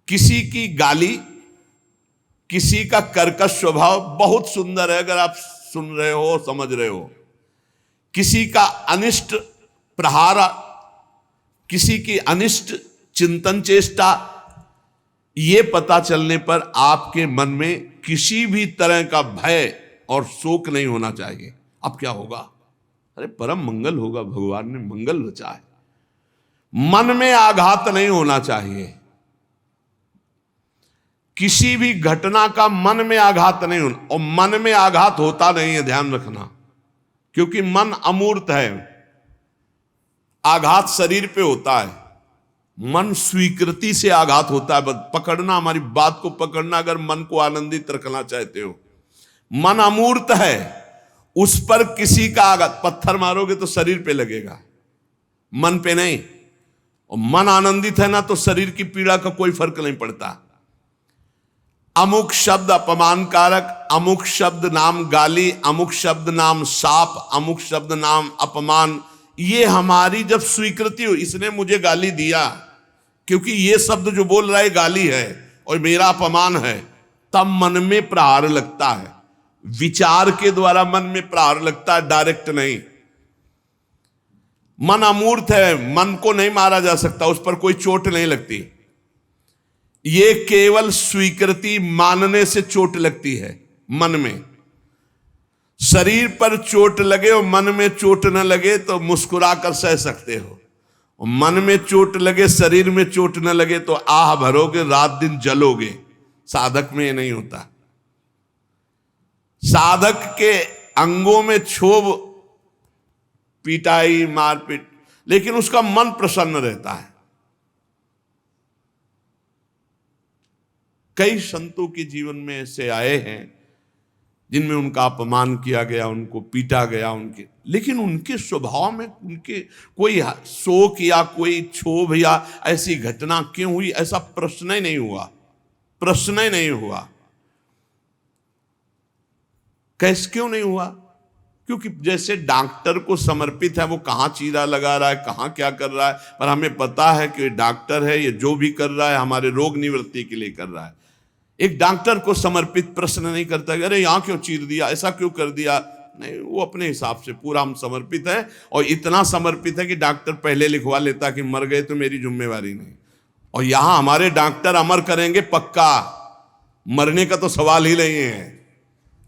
किसी की गाली, किसी का कर्कश स्वभाव बहुत सुंदर है, अगर आप सुन रहे हो, समझ रहे हो। किसी का अनिष्ट प्रहार, किसी की अनिष्ट चिंतन चेष्टा, ये पता चलने पर आपके मन में किसी भी तरह का भय और शोक नहीं होना चाहिए। अब क्या होगा? अरे परम मंगल होगा, भगवान ने मंगल रचा है। मन में आघात नहीं होना चाहिए, किसी भी घटना का मन में आघात नहीं होना, और मन में आघात होता नहीं है, ध्यान रखना, क्योंकि मन अमूर्त है। आघात शरीर पे होता है, मन स्वीकृति से आघात होता है। पकड़ना, हमारी बात को पकड़ना, अगर मन को आनंदित रखना चाहते हो। मन अमूर्त है, उस पर किसी का आघात, पत्थर मारोगे तो शरीर पे लगेगा, मन पे नहीं। और मन आनंदित है ना, तो शरीर की पीड़ा का कोई फर्क नहीं पड़ता। अमुक शब्द अपमान कारक, अमुक शब्द नाम गाली, अमुक शब्द नाम शाप, अमुक शब्द नाम अपमान, ये हमारी जब स्वीकृति हो, इसने मुझे गाली दिया, क्योंकि ये शब्द जो बोल रहा है गाली है और मेरा अपमान है, तब मन में प्रहार लगता है। विचार के द्वारा मन में प्रहार लगता है, डायरेक्ट नहीं। मन अमूर्त है, मन को नहीं मारा जा सकता, उस पर कोई चोट नहीं लगती। ये केवल स्वीकृति मानने से चोट लगती है मन में। शरीर पर चोट लगे और मन में चोट न लगे तो मुस्कुरा कर सह सकते हो, और मन में चोट लगे, शरीर में चोट न लगे तो आह भरोगे, रात दिन जलोगे। साधक में ये नहीं होता। साधक के अंगों में क्षोभ, पिटाई, मारपीट, लेकिन उसका मन प्रसन्न रहता है। कई संतों के जीवन में ऐसे आए हैं जिनमें उनका अपमान किया गया, उनको पीटा गया, उनके, लेकिन उनके स्वभाव में उनके कोई शोक या कोई क्षोभ या ऐसी घटना क्यों हुई, ऐसा प्रश्न ही नहीं हुआ, प्रश्न ही नहीं हुआ। कैसे क्यों नहीं हुआ? क्योंकि जैसे डॉक्टर को समर्पित है, वो कहाँ चीरा लगा रहा है, कहाँ क्या कर रहा है, पर हमें पता है कि डॉक्टर है, ये जो भी कर रहा है हमारे रोग निवृत्ति के लिए कर रहा है। एक डॉक्टर को समर्पित प्रश्न नहीं करता कि अरे यहाँ क्यों चीर दिया, ऐसा क्यों कर दिया, नहीं, वो अपने हिसाब से पूरा हम समर्पित है, और इतना समर्पित है कि डॉक्टर पहले लिखवा लेता कि मर गए तो मेरी जिम्मेवारी नहीं। और यहाँ हमारे डॉक्टर अमर करेंगे पक्का, मरने का तो सवाल ही नहीं है,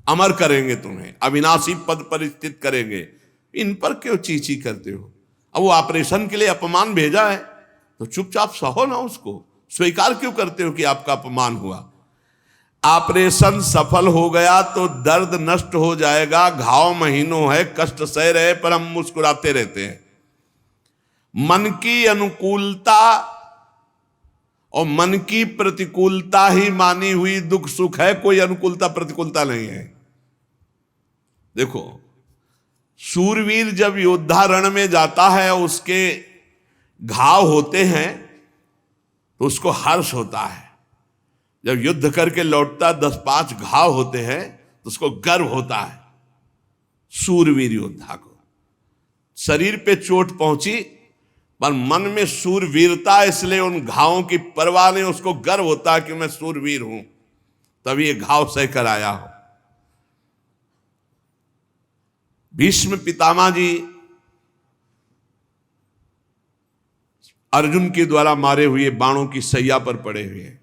अमर करेंगे तुम्हें, अविनाशी पद पर स्थित करेंगे। इन पर क्यों चीची करते हो? अब वो ऑपरेशन के लिए अपमान भेजा है तो चुपचाप सहो ना, उसको स्वीकार क्यों करते हो कि आपका अपमान हुआ? ऑपरेशन सफल हो गया तो दर्द नष्ट हो जाएगा, घाव महीनों है, कष्ट सह रहे, पर हम मुस्कुराते रहते हैं। मन की अनुकूलता और मन की प्रतिकूलता ही मानी हुई दुख सुख है, कोई अनुकूलता प्रतिकूलता नहीं है। देखो, शूरवीर जब योद्धा रण में जाता है, उसके घाव होते हैं तो उसको हर्ष होता है। जब युद्ध करके लौटता 10-5 घाव होते हैं तो उसको गर्व होता है। शूरवीर योद्धा को शरीर पे चोट पहुंची पर मन में शूरवीरता, इसलिए उन घावों की परवाह नहीं, उसको गर्व होता है कि मैं शूरवीर हूं, तभी ये घाव सह कर आया हूं। भीष्म पितामह जी अर्जुन के द्वारा मारे हुए बाणों की सैया पर पड़े हुए हैं।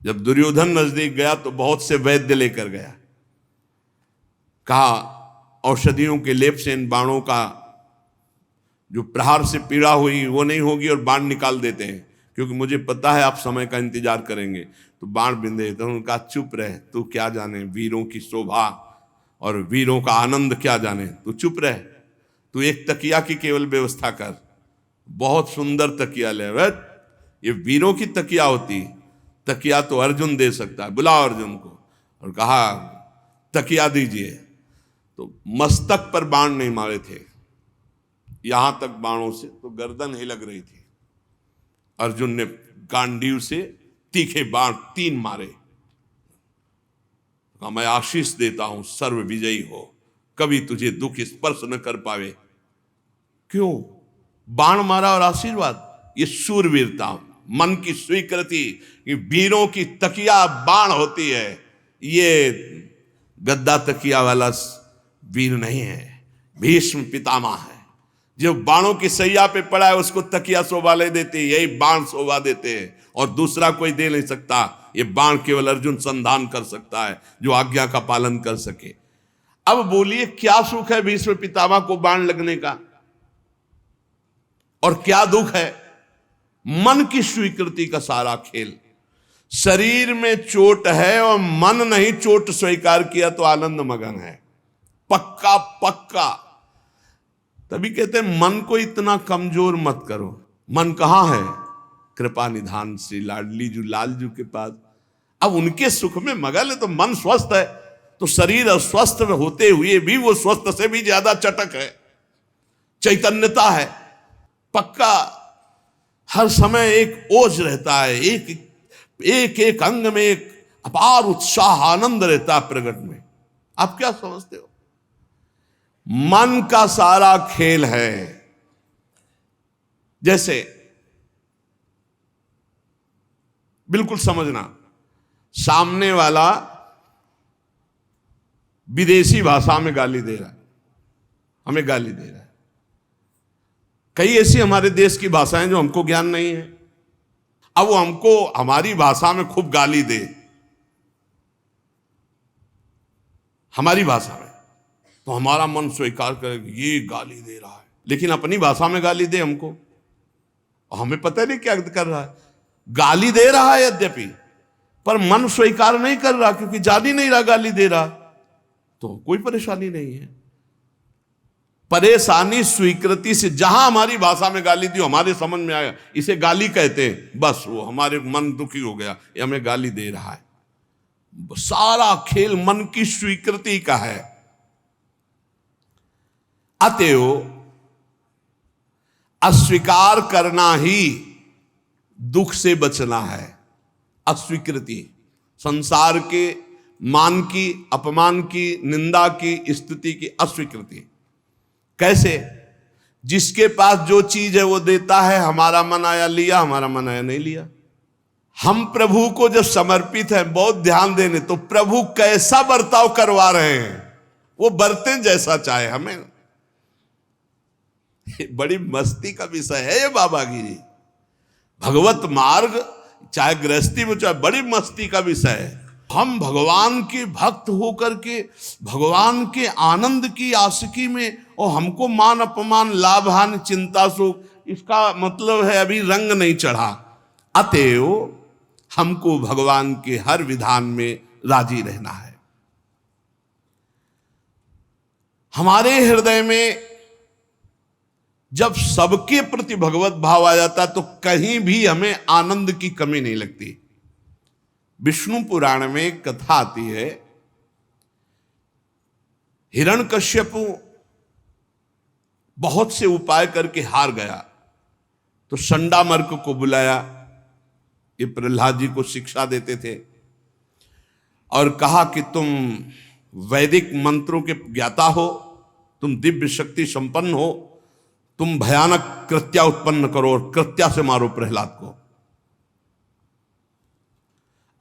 जब दुर्योधन नजदीक गया तो बहुत से वैद्य लेकर गया, कहा औषधियों के लेप से इन बाणों का जो प्रहार से पीड़ा हुई वो नहीं होगी, और बाण निकाल देते हैं, क्योंकि मुझे पता है आप समय का इंतजार करेंगे। तो बाण बिंदे, तो उनका चुप रहे, तू क्या जाने वीरों की शोभा और वीरों का आनंद क्या जाने, तू चुप रहे, तू एक तकिया की केवल व्यवस्था कर, बहुत सुंदर तकिया ले, ये वीरों की तकिया होती, तकिया तो अर्जुन दे सकता है, बुलाओ अर्जुन को। और कहा तकिया दीजिए, तो मस्तक पर बाण नहीं मारे थे, यहां तक बाणों से तो गर्दन ही लग रही थी। अर्जुन ने गांडीव से तीखे बाण 3 मारे। कहा मैं आशीष देता हूं, सर्व विजयी हो, कभी तुझे दुख स्पर्श न कर पावे। क्यों? बाण मारा और आशीर्वाद, ये शूरवीरता, मन की स्वीकृति कि वीरों की तकिया बाण होती है। ये गद्दा तकिया वाला वीर नहीं है, भीष्म पितामह है। जो बाणों की सैया पे पड़ा है उसको तकिया शोभा ले देती है, यही बाण शोभा देते हैं, और दूसरा कोई दे नहीं सकता। ये बाण केवल अर्जुन संधान कर सकता है, जो आज्ञा का पालन कर सके। अब बोलिए क्या सुख है भीष्म पितामह को बाण लगने का, और क्या दुख है? मन की स्वीकृति का सारा खेल। शरीर में चोट है और मन नहीं चोट स्वीकार किया तो आनंद मगन है, पक्का पक्का। तभी कहते हैं मन को इतना कमजोर मत करो। मन कहां है? कृपा निधान श्री लाडली जू लालजू के पास। अब उनके सुख में मगन है तो मन स्वस्थ है, तो शरीर अस्वस्थ होते हुए भी वो स्वस्थ से भी ज्यादा चटक है, चैतन्यता है, पक्का। हर समय एक ओज रहता है, एक एक अंग में एक अपार उत्साह आनंद रहता है प्रकट में। आप क्या समझते हो? मन का सारा खेल है। जैसे बिल्कुल समझना, सामने वाला विदेशी भाषा में गाली दे रहा है, हमें गाली दे रहा है। कई ऐसी हमारे देश की भाषाएं जो हमको ज्ञान नहीं है, अब वो हमको हमारी भाषा में खूब गाली दे, हमारी भाषा में, तो हमारा मन स्वीकार करे ये गाली दे रहा है, लेकिन अपनी भाषा में गाली दे हमको, हमें पता नहीं क्या कर रहा है। गाली दे रहा है यद्यपि, पर मन स्वीकार नहीं कर रहा, क्योंकि जान ही नहीं रहा गाली दे रहा, तो कोई परेशानी नहीं है। परेशानी स्वीकृति से, जहां हमारी भाषा में गाली दी, हमारे समझ में आया इसे गाली कहते हैं, बस वो हमारे मन दुखी हो गया, ये हमें गाली दे रहा है। सारा खेल मन की स्वीकृति का है। अतएव अस्वीकार करना ही दुख से बचना है। अस्वीकृति, संसार के मान की, अपमान की, निंदा की, स्तुति की अस्वीकृति। कैसे? जिसके पास जो चीज है वो देता है, हमारा मन आया लिया, हमारा मन आया नहीं लिया। हम प्रभु को जब समर्पित हैं, बहुत ध्यान देने, तो प्रभु कैसा बर्ताव करवा रहे हैं, वो बरतें जैसा चाहे। हमें बड़ी मस्ती का विषय है ये बाबा गिरी। भगवत मार्ग चाहे गृहस्थी में, चाहे बड़ी मस्ती का विषय है। हम भगवान के भक्त होकर के भगवान के आनंद की आशिकी में, और हमको मान अपमान, लाभ हानि, चिंता सुख, इसका मतलब है अभी रंग नहीं चढ़ा। अतएव हमको भगवान के हर विधान में राजी रहना है। हमारे हृदय में जब सबके प्रति भगवत भाव आ जाता है तो कहीं भी हमें आनंद की कमी नहीं लगती। विष्णु पुराण में एक कथा आती है, हिरण्यकश्यपु बहुत से उपाय करके हार गया, तो संडामर्क को बुलाया, ये प्रहलाद जी को शिक्षा देते थे, और कहा कि तुम वैदिक मंत्रों के ज्ञाता हो, तुम दिव्य शक्ति संपन्न हो, तुम भयानक कृत्या उत्पन्न करो और कृत्या से मारो प्रहलाद को।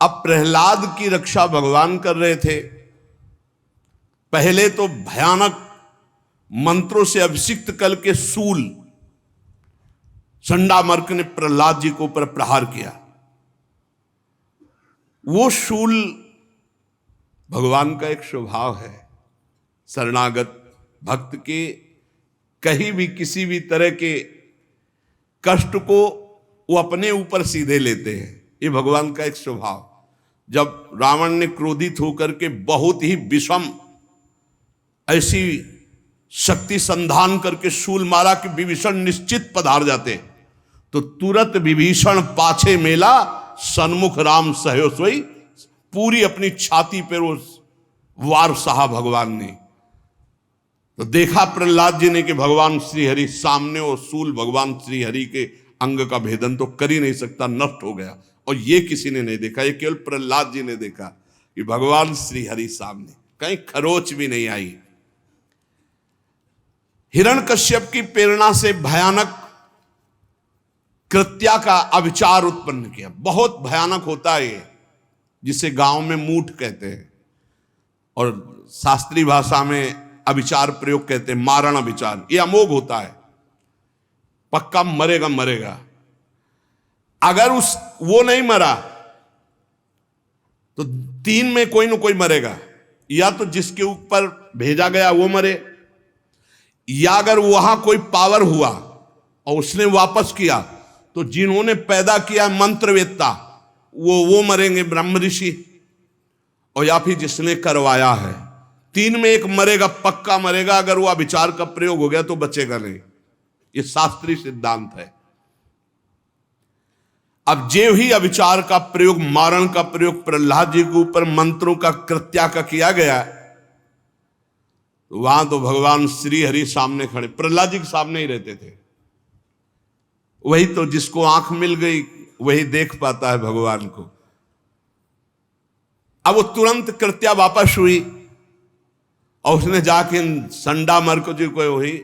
अब प्रहलाद की रक्षा भगवान कर रहे थे। पहले तो भयानक मंत्रों से अभिषिक्त कल के शूल संडामर्क ने प्रहलाद जी को ऊपर प्रहार किया। वो शूल भगवान का एक स्वभाव है, शरणागत भक्त के कहीं भी किसी भी तरह के कष्ट को वो अपने ऊपर सीधे लेते हैं, ये भगवान का एक स्वभाव। जब रावण ने क्रोधित होकर के बहुत ही विषम ऐसी शक्ति संधान करके शूल मारा कि विभीषण निश्चित पधार जाते, तो तुरंत विभीषण पाछे मेला, सन्मुख राम सहयो सोई, पूरी अपनी छाती पर उस वार सहा भगवान ने। तो देखा प्रहलाद जी ने कि भगवान श्रीहरि सामने, और शूल भगवान श्रीहरि के अंग का भेदन तो कर ही नहीं सकता, नष्ट हो गया। और ये किसी ने नहीं देखा, ये केवल प्रहलाद जी ने देखा कि भगवान श्रीहरि सामने, कहीं खरोच भी नहीं आई। हिरण्यकश्यप की प्रेरणा से भयानक कृत्या का अविचार उत्पन्न किया। बहुत भयानक होता है ये, जिसे गांव में मूठ कहते हैं, और शास्त्रीय भाषा में अविचार प्रयोग कहते हैं, मारण अविचार। ये अमोघ होता है, पक्का मरेगा मरेगा। अगर वो नहीं मरा तो तीन में कोई न कोई मरेगा, या तो जिसके ऊपर भेजा गया वो मरे, या अगर वहां कोई पावर हुआ और उसने वापस किया तो जिन्होंने पैदा किया मंत्रवेत्ता वो मरेंगे, ब्रह्म ऋषि, और या फिर जिसने करवाया है। तीन में एक मरेगा, पक्का मरेगा। अगर वो अभिचार का प्रयोग हो गया तो बचेगा नहीं। ये शास्त्रीय सिद्धांत है। अब जे ही अभिचार का प्रयोग, मारण का प्रयोग प्रहलाद जी के ऊपर मंत्रों का कृत्या का किया गया, वहां तो भगवान श्री हरि सामने खड़े, प्रहलाद जी के सामने ही रहते थे। वही तो जिसको आंख मिल गई वही देख पाता है भगवान को। अब वो तुरंत कृत्या वापस हुई और उसने जाके संडा मर्क जी को वही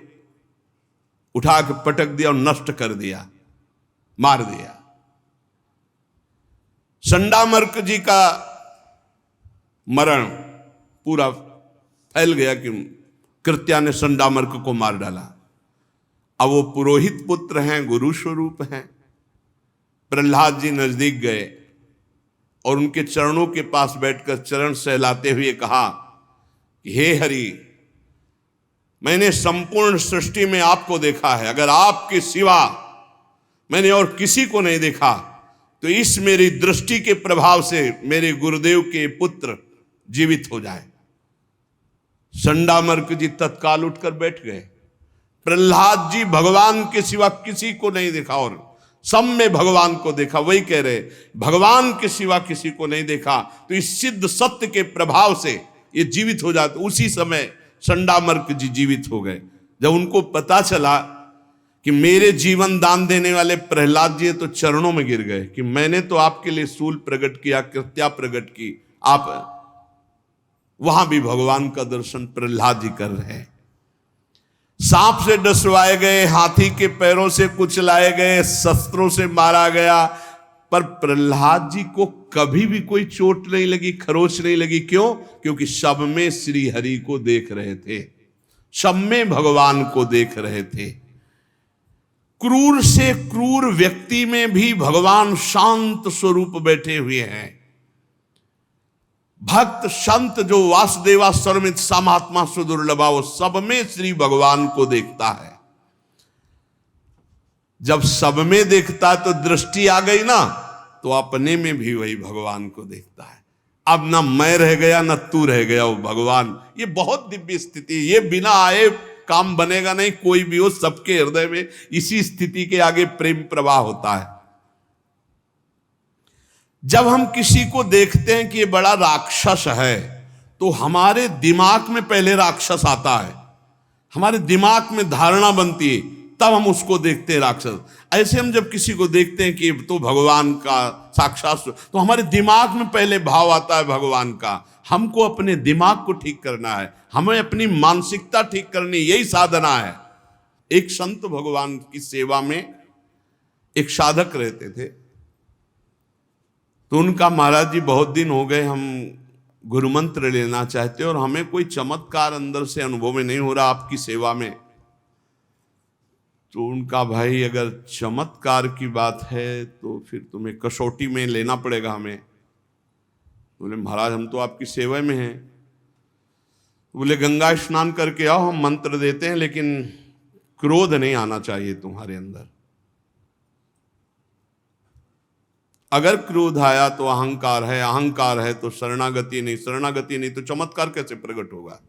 उठा के पटक दिया और नष्ट कर दिया, मार दिया। संडा मर्क जी का मरण पूरा फैल गया कि कृत्या ने संडा मर्क को मार डाला। अब वो पुरोहित पुत्र हैं, गुरु स्वरूप हैं। प्रहलाद जी नजदीक गए और उनके चरणों के पास बैठकर चरण सहलाते हुए कहा, हे हरि, मैंने संपूर्ण सृष्टि में आपको देखा है, अगर आपके सिवा मैंने और किसी को नहीं देखा तो इस मेरी दृष्टि के प्रभाव से मेरे गुरुदेव के पुत्र जीवित हो जाए। संडामर्क जी तत्काल उठकर बैठ गए। प्रहलाद जी भगवान के सिवा किसी को नहीं देखा और सब में भगवान को देखा। वही कह रहे, भगवान के सिवा किसी को नहीं देखा तो इस सिद्ध सत्य के प्रभाव से ये जीवित हो जाते। उसी समय संडामर्क जी जीवित हो गए। जब उनको पता चला कि मेरे जीवन दान देने वाले प्रहलाद जी तो चरणों में गिर गए कि मैंने तो आपके लिए सूल प्रकट किया, कृत्या प्रकट की, आप वहां भी भगवान का दर्शन प्रहलाद जी कर रहे हैं। सांप से डसवाए गए, हाथी के पैरों से कुचलाए गए, शस्त्रों से मारा गया, पर प्रहलाद जी को कभी भी कोई चोट नहीं लगी, खरोच नहीं लगी। क्यों? क्योंकि सब में श्री हरि को देख रहे थे, सब में भगवान को देख रहे थे। क्रूर से क्रूर व्यक्ति में भी भगवान शांत स्वरूप बैठे हुए हैं। भक्त संत जो वासुदेवा सर्वमित सामात्मा सुदुर्लभा, वो सब में श्री भगवान को देखता है। जब सब में देखता है तो दृष्टि आ गई ना, तो अपने में भी वही भगवान को देखता है। अब ना मैं रह गया ना तू रह गया, वो भगवान। ये बहुत दिव्य स्थिति, ये बिना आए काम बनेगा नहीं। कोई भी हो, सबके हृदय में इसी स्थिति के आगे प्रेम प्रवाह होता है। जब हम किसी को देखते हैं कि ये बड़ा राक्षस है, तो हमारे दिमाग में पहले राक्षस आता है, हमारे दिमाग में धारणा बनती है, तब हम उसको देखते हैं राक्षस। ऐसे हम जब किसी को देखते हैं कि तो भगवान का साक्षात, तो हमारे दिमाग में पहले भाव आता है भगवान का। हमको अपने दिमाग को ठीक करना है, हमें अपनी मानसिकता ठीक करनी, यही साधना है। एक संत भगवान की सेवा में एक साधक रहते थे, तो उनका, महाराज जी बहुत दिन हो गए हम गुरु मंत्र लेना चाहते और हमें कोई चमत्कार अंदर से अनुभव में नहीं हो रहा आपकी सेवा में। तो उनका, भाई अगर चमत्कार की बात है तो फिर तुम्हें कसौटी में लेना पड़ेगा हमें। बोले महाराज हम तो आपकी सेवा में हैं। बोले गंगा स्नान करके आओ, हम मंत्र देते हैं, लेकिन क्रोध नहीं आना चाहिए तुम्हारे अंदर। अगर क्रोध आया तो अहंकार है, अहंकार है तो शरणागति नहीं, शरणागति नहीं तो चमत्कार कैसे प्रकट होगा।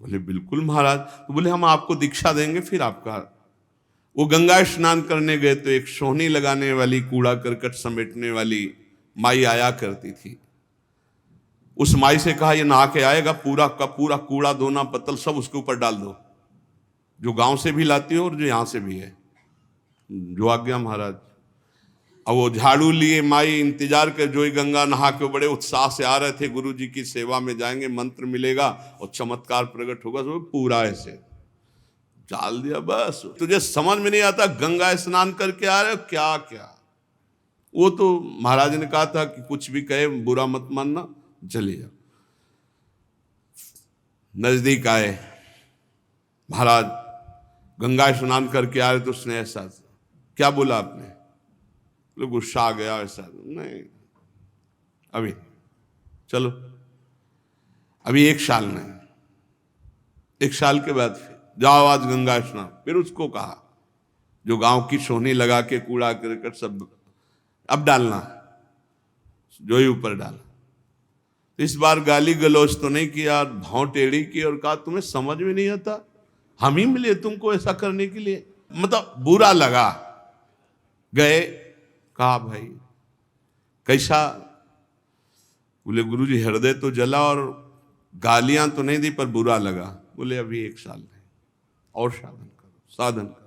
बोले बिल्कुल महाराज। तो बोले हम आपको दीक्षा देंगे फिर आपका। वो गंगा स्नान करने गए तो एक सोहनी लगाने वाली, कूड़ा करकट समेटने वाली माई आया करती थी। उस माई से कहा ये नहा के आएगा, पूरा का पूरा कूड़ा दोना पत्तल सब उसके ऊपर डाल दो, जो गांव से भी लाती हो और जो यहां से भी है। जो आज्ञा महाराज। अब वो झाड़ू लिए माई इंतजार कर, जो ही गंगा नहा के बड़े उत्साह से आ रहे थे, गुरु जी की सेवा में जाएंगे, मंत्र मिलेगा और चमत्कार प्रकट होगा। तो पूरा ऐसे डाल दिया। बस तुझे समझ में नहीं आता, गंगा स्नान करके आ रहे हो क्या क्या। वो तो महाराज ने कहा था कि कुछ भी कहे बुरा मत मानना, चले जाओ। नजदीक आए, महाराज गंगा स्नान करके आ रहे तो उसने ऐसा, क्या बोला आपने? लोग गुस्सा आ गया। ऐसा नहीं, अभी चलो। अभी 1 साल नहीं, 1 साल के बाद फिर जाओ आज गंगा स्नान। फिर उसको कहा जो गांव की सोहनी लगा के कूड़ा करकट सब अब डालना, जो ही ऊपर डाला। तो इस बार गाली गलौज तो नहीं किया, भाव टेढ़ी की और कहा तुम्हें समझ में नहीं आता, हम ही मिले तुमको ऐसा करने के लिए, मतलब बुरा लगा। गए, कहा भाई कैसा? बोले गुरुजी हृदय तो जला और गालियां तो नहीं दी पर बुरा लगा। बोले अभी 1 साल नहीं, और साधन करो।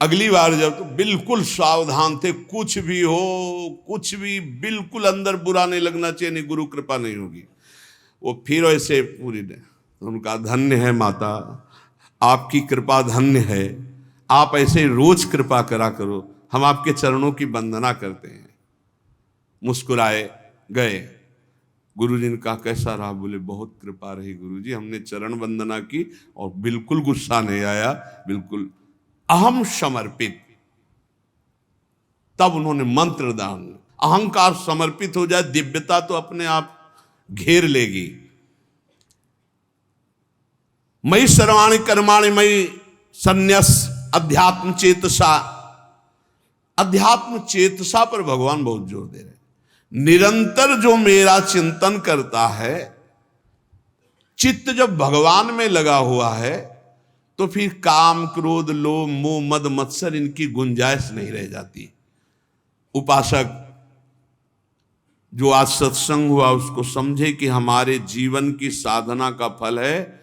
अगली बार जब तो बिल्कुल सावधान थे, कुछ भी हो कुछ भी, बिल्कुल अंदर बुरा नहीं लगना चाहिए, नहीं गुरु कृपा नहीं होगी। वो फिर ऐसे पूरी ने उनका धन्य है माता, आपकी कृपा धन्य है, आप ऐसे रोज कृपा करा करो, हम आपके चरणों की वंदना करते हैं। मुस्कुराए, गए। गुरुजी ने कहा कैसा रहा? बोले बहुत कृपा रही गुरुजी, हमने चरण वंदना की और बिल्कुल गुस्सा नहीं आया, बिल्कुल अहम समर्पित। तब उन्होंने मंत्र दान, अहंकार समर्पित हो जाए, दिव्यता तो अपने आप घेर लेगी। मई सर्वाणि कर्माणि मई संन्यास अध्यात्म चेतसा। अध्यात्म चेतसा पर भगवान बहुत जोर दे रहे हैं। निरंतर जो मेरा चिंतन करता है, चित्त जब भगवान में लगा हुआ है, तो फिर काम क्रोध लोभ मोह मद मत्सर इनकी गुंजाइश नहीं रह जाती। उपासक जो आज सत्संग हुआ उसको समझे कि हमारे जीवन की साधना का फल है,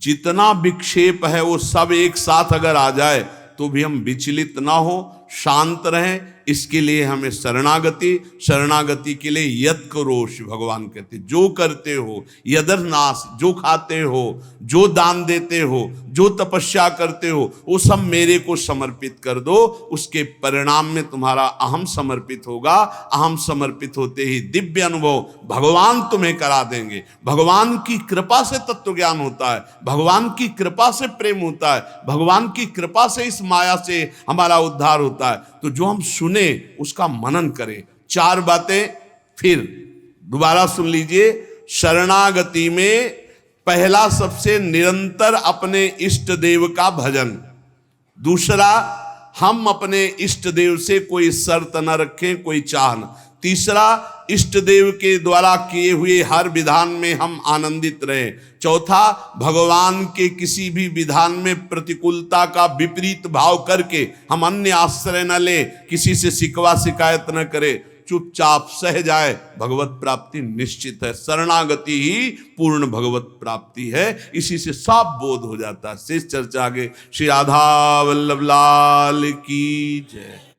जितना विक्षेप है वो सब एक साथ अगर आ जाए तो भी हम विचलित ना हो, शांत रहें। इसके लिए हमें शरणागति के लिए यद करो। भगवान कहते जो करते हो यदर्नाश, जो खाते हो, जो दान देते हो, जो तपस्या करते हो, वो सब मेरे को समर्पित कर दो। उसके परिणाम में तुम्हारा अहम समर्पित होगा। अहम समर्पित होते ही दिव्य अनुभव भगवान तुम्हें करा देंगे। भगवान की कृपा से तत्व ज्ञान होता है, भगवान की कृपा से प्रेम होता है, भगवान की कृपा से इस माया से हमारा उद्धार होता है। तो जो हम सुने उसका मनन करें। 4 बातें फिर दोबारा सुन लीजिए। शरणागति में पहला सबसे निरंतर अपने इष्ट देव का भजन। दूसरा, हम अपने इष्ट देव से कोई शर्त न रखें, कोई चाह न। तीसरा, इष्ट देव के द्वारा किए हुए हर विधान में हम आनंदित रहें। चौथा, भगवान के किसी भी विधान में प्रतिकूलता का विपरीत भाव करके हम अन्य आश्रय न लें, किसी से शिकवा शिकायत न करें, चुपचाप सह जाए। भगवत प्राप्ति निश्चित है। शरणागति ही पूर्ण भगवत प्राप्ति है। इसी से साफ बोध हो जाता है। शेष चर्चा आगे। श्री राधा वल्लभ लाल की जय।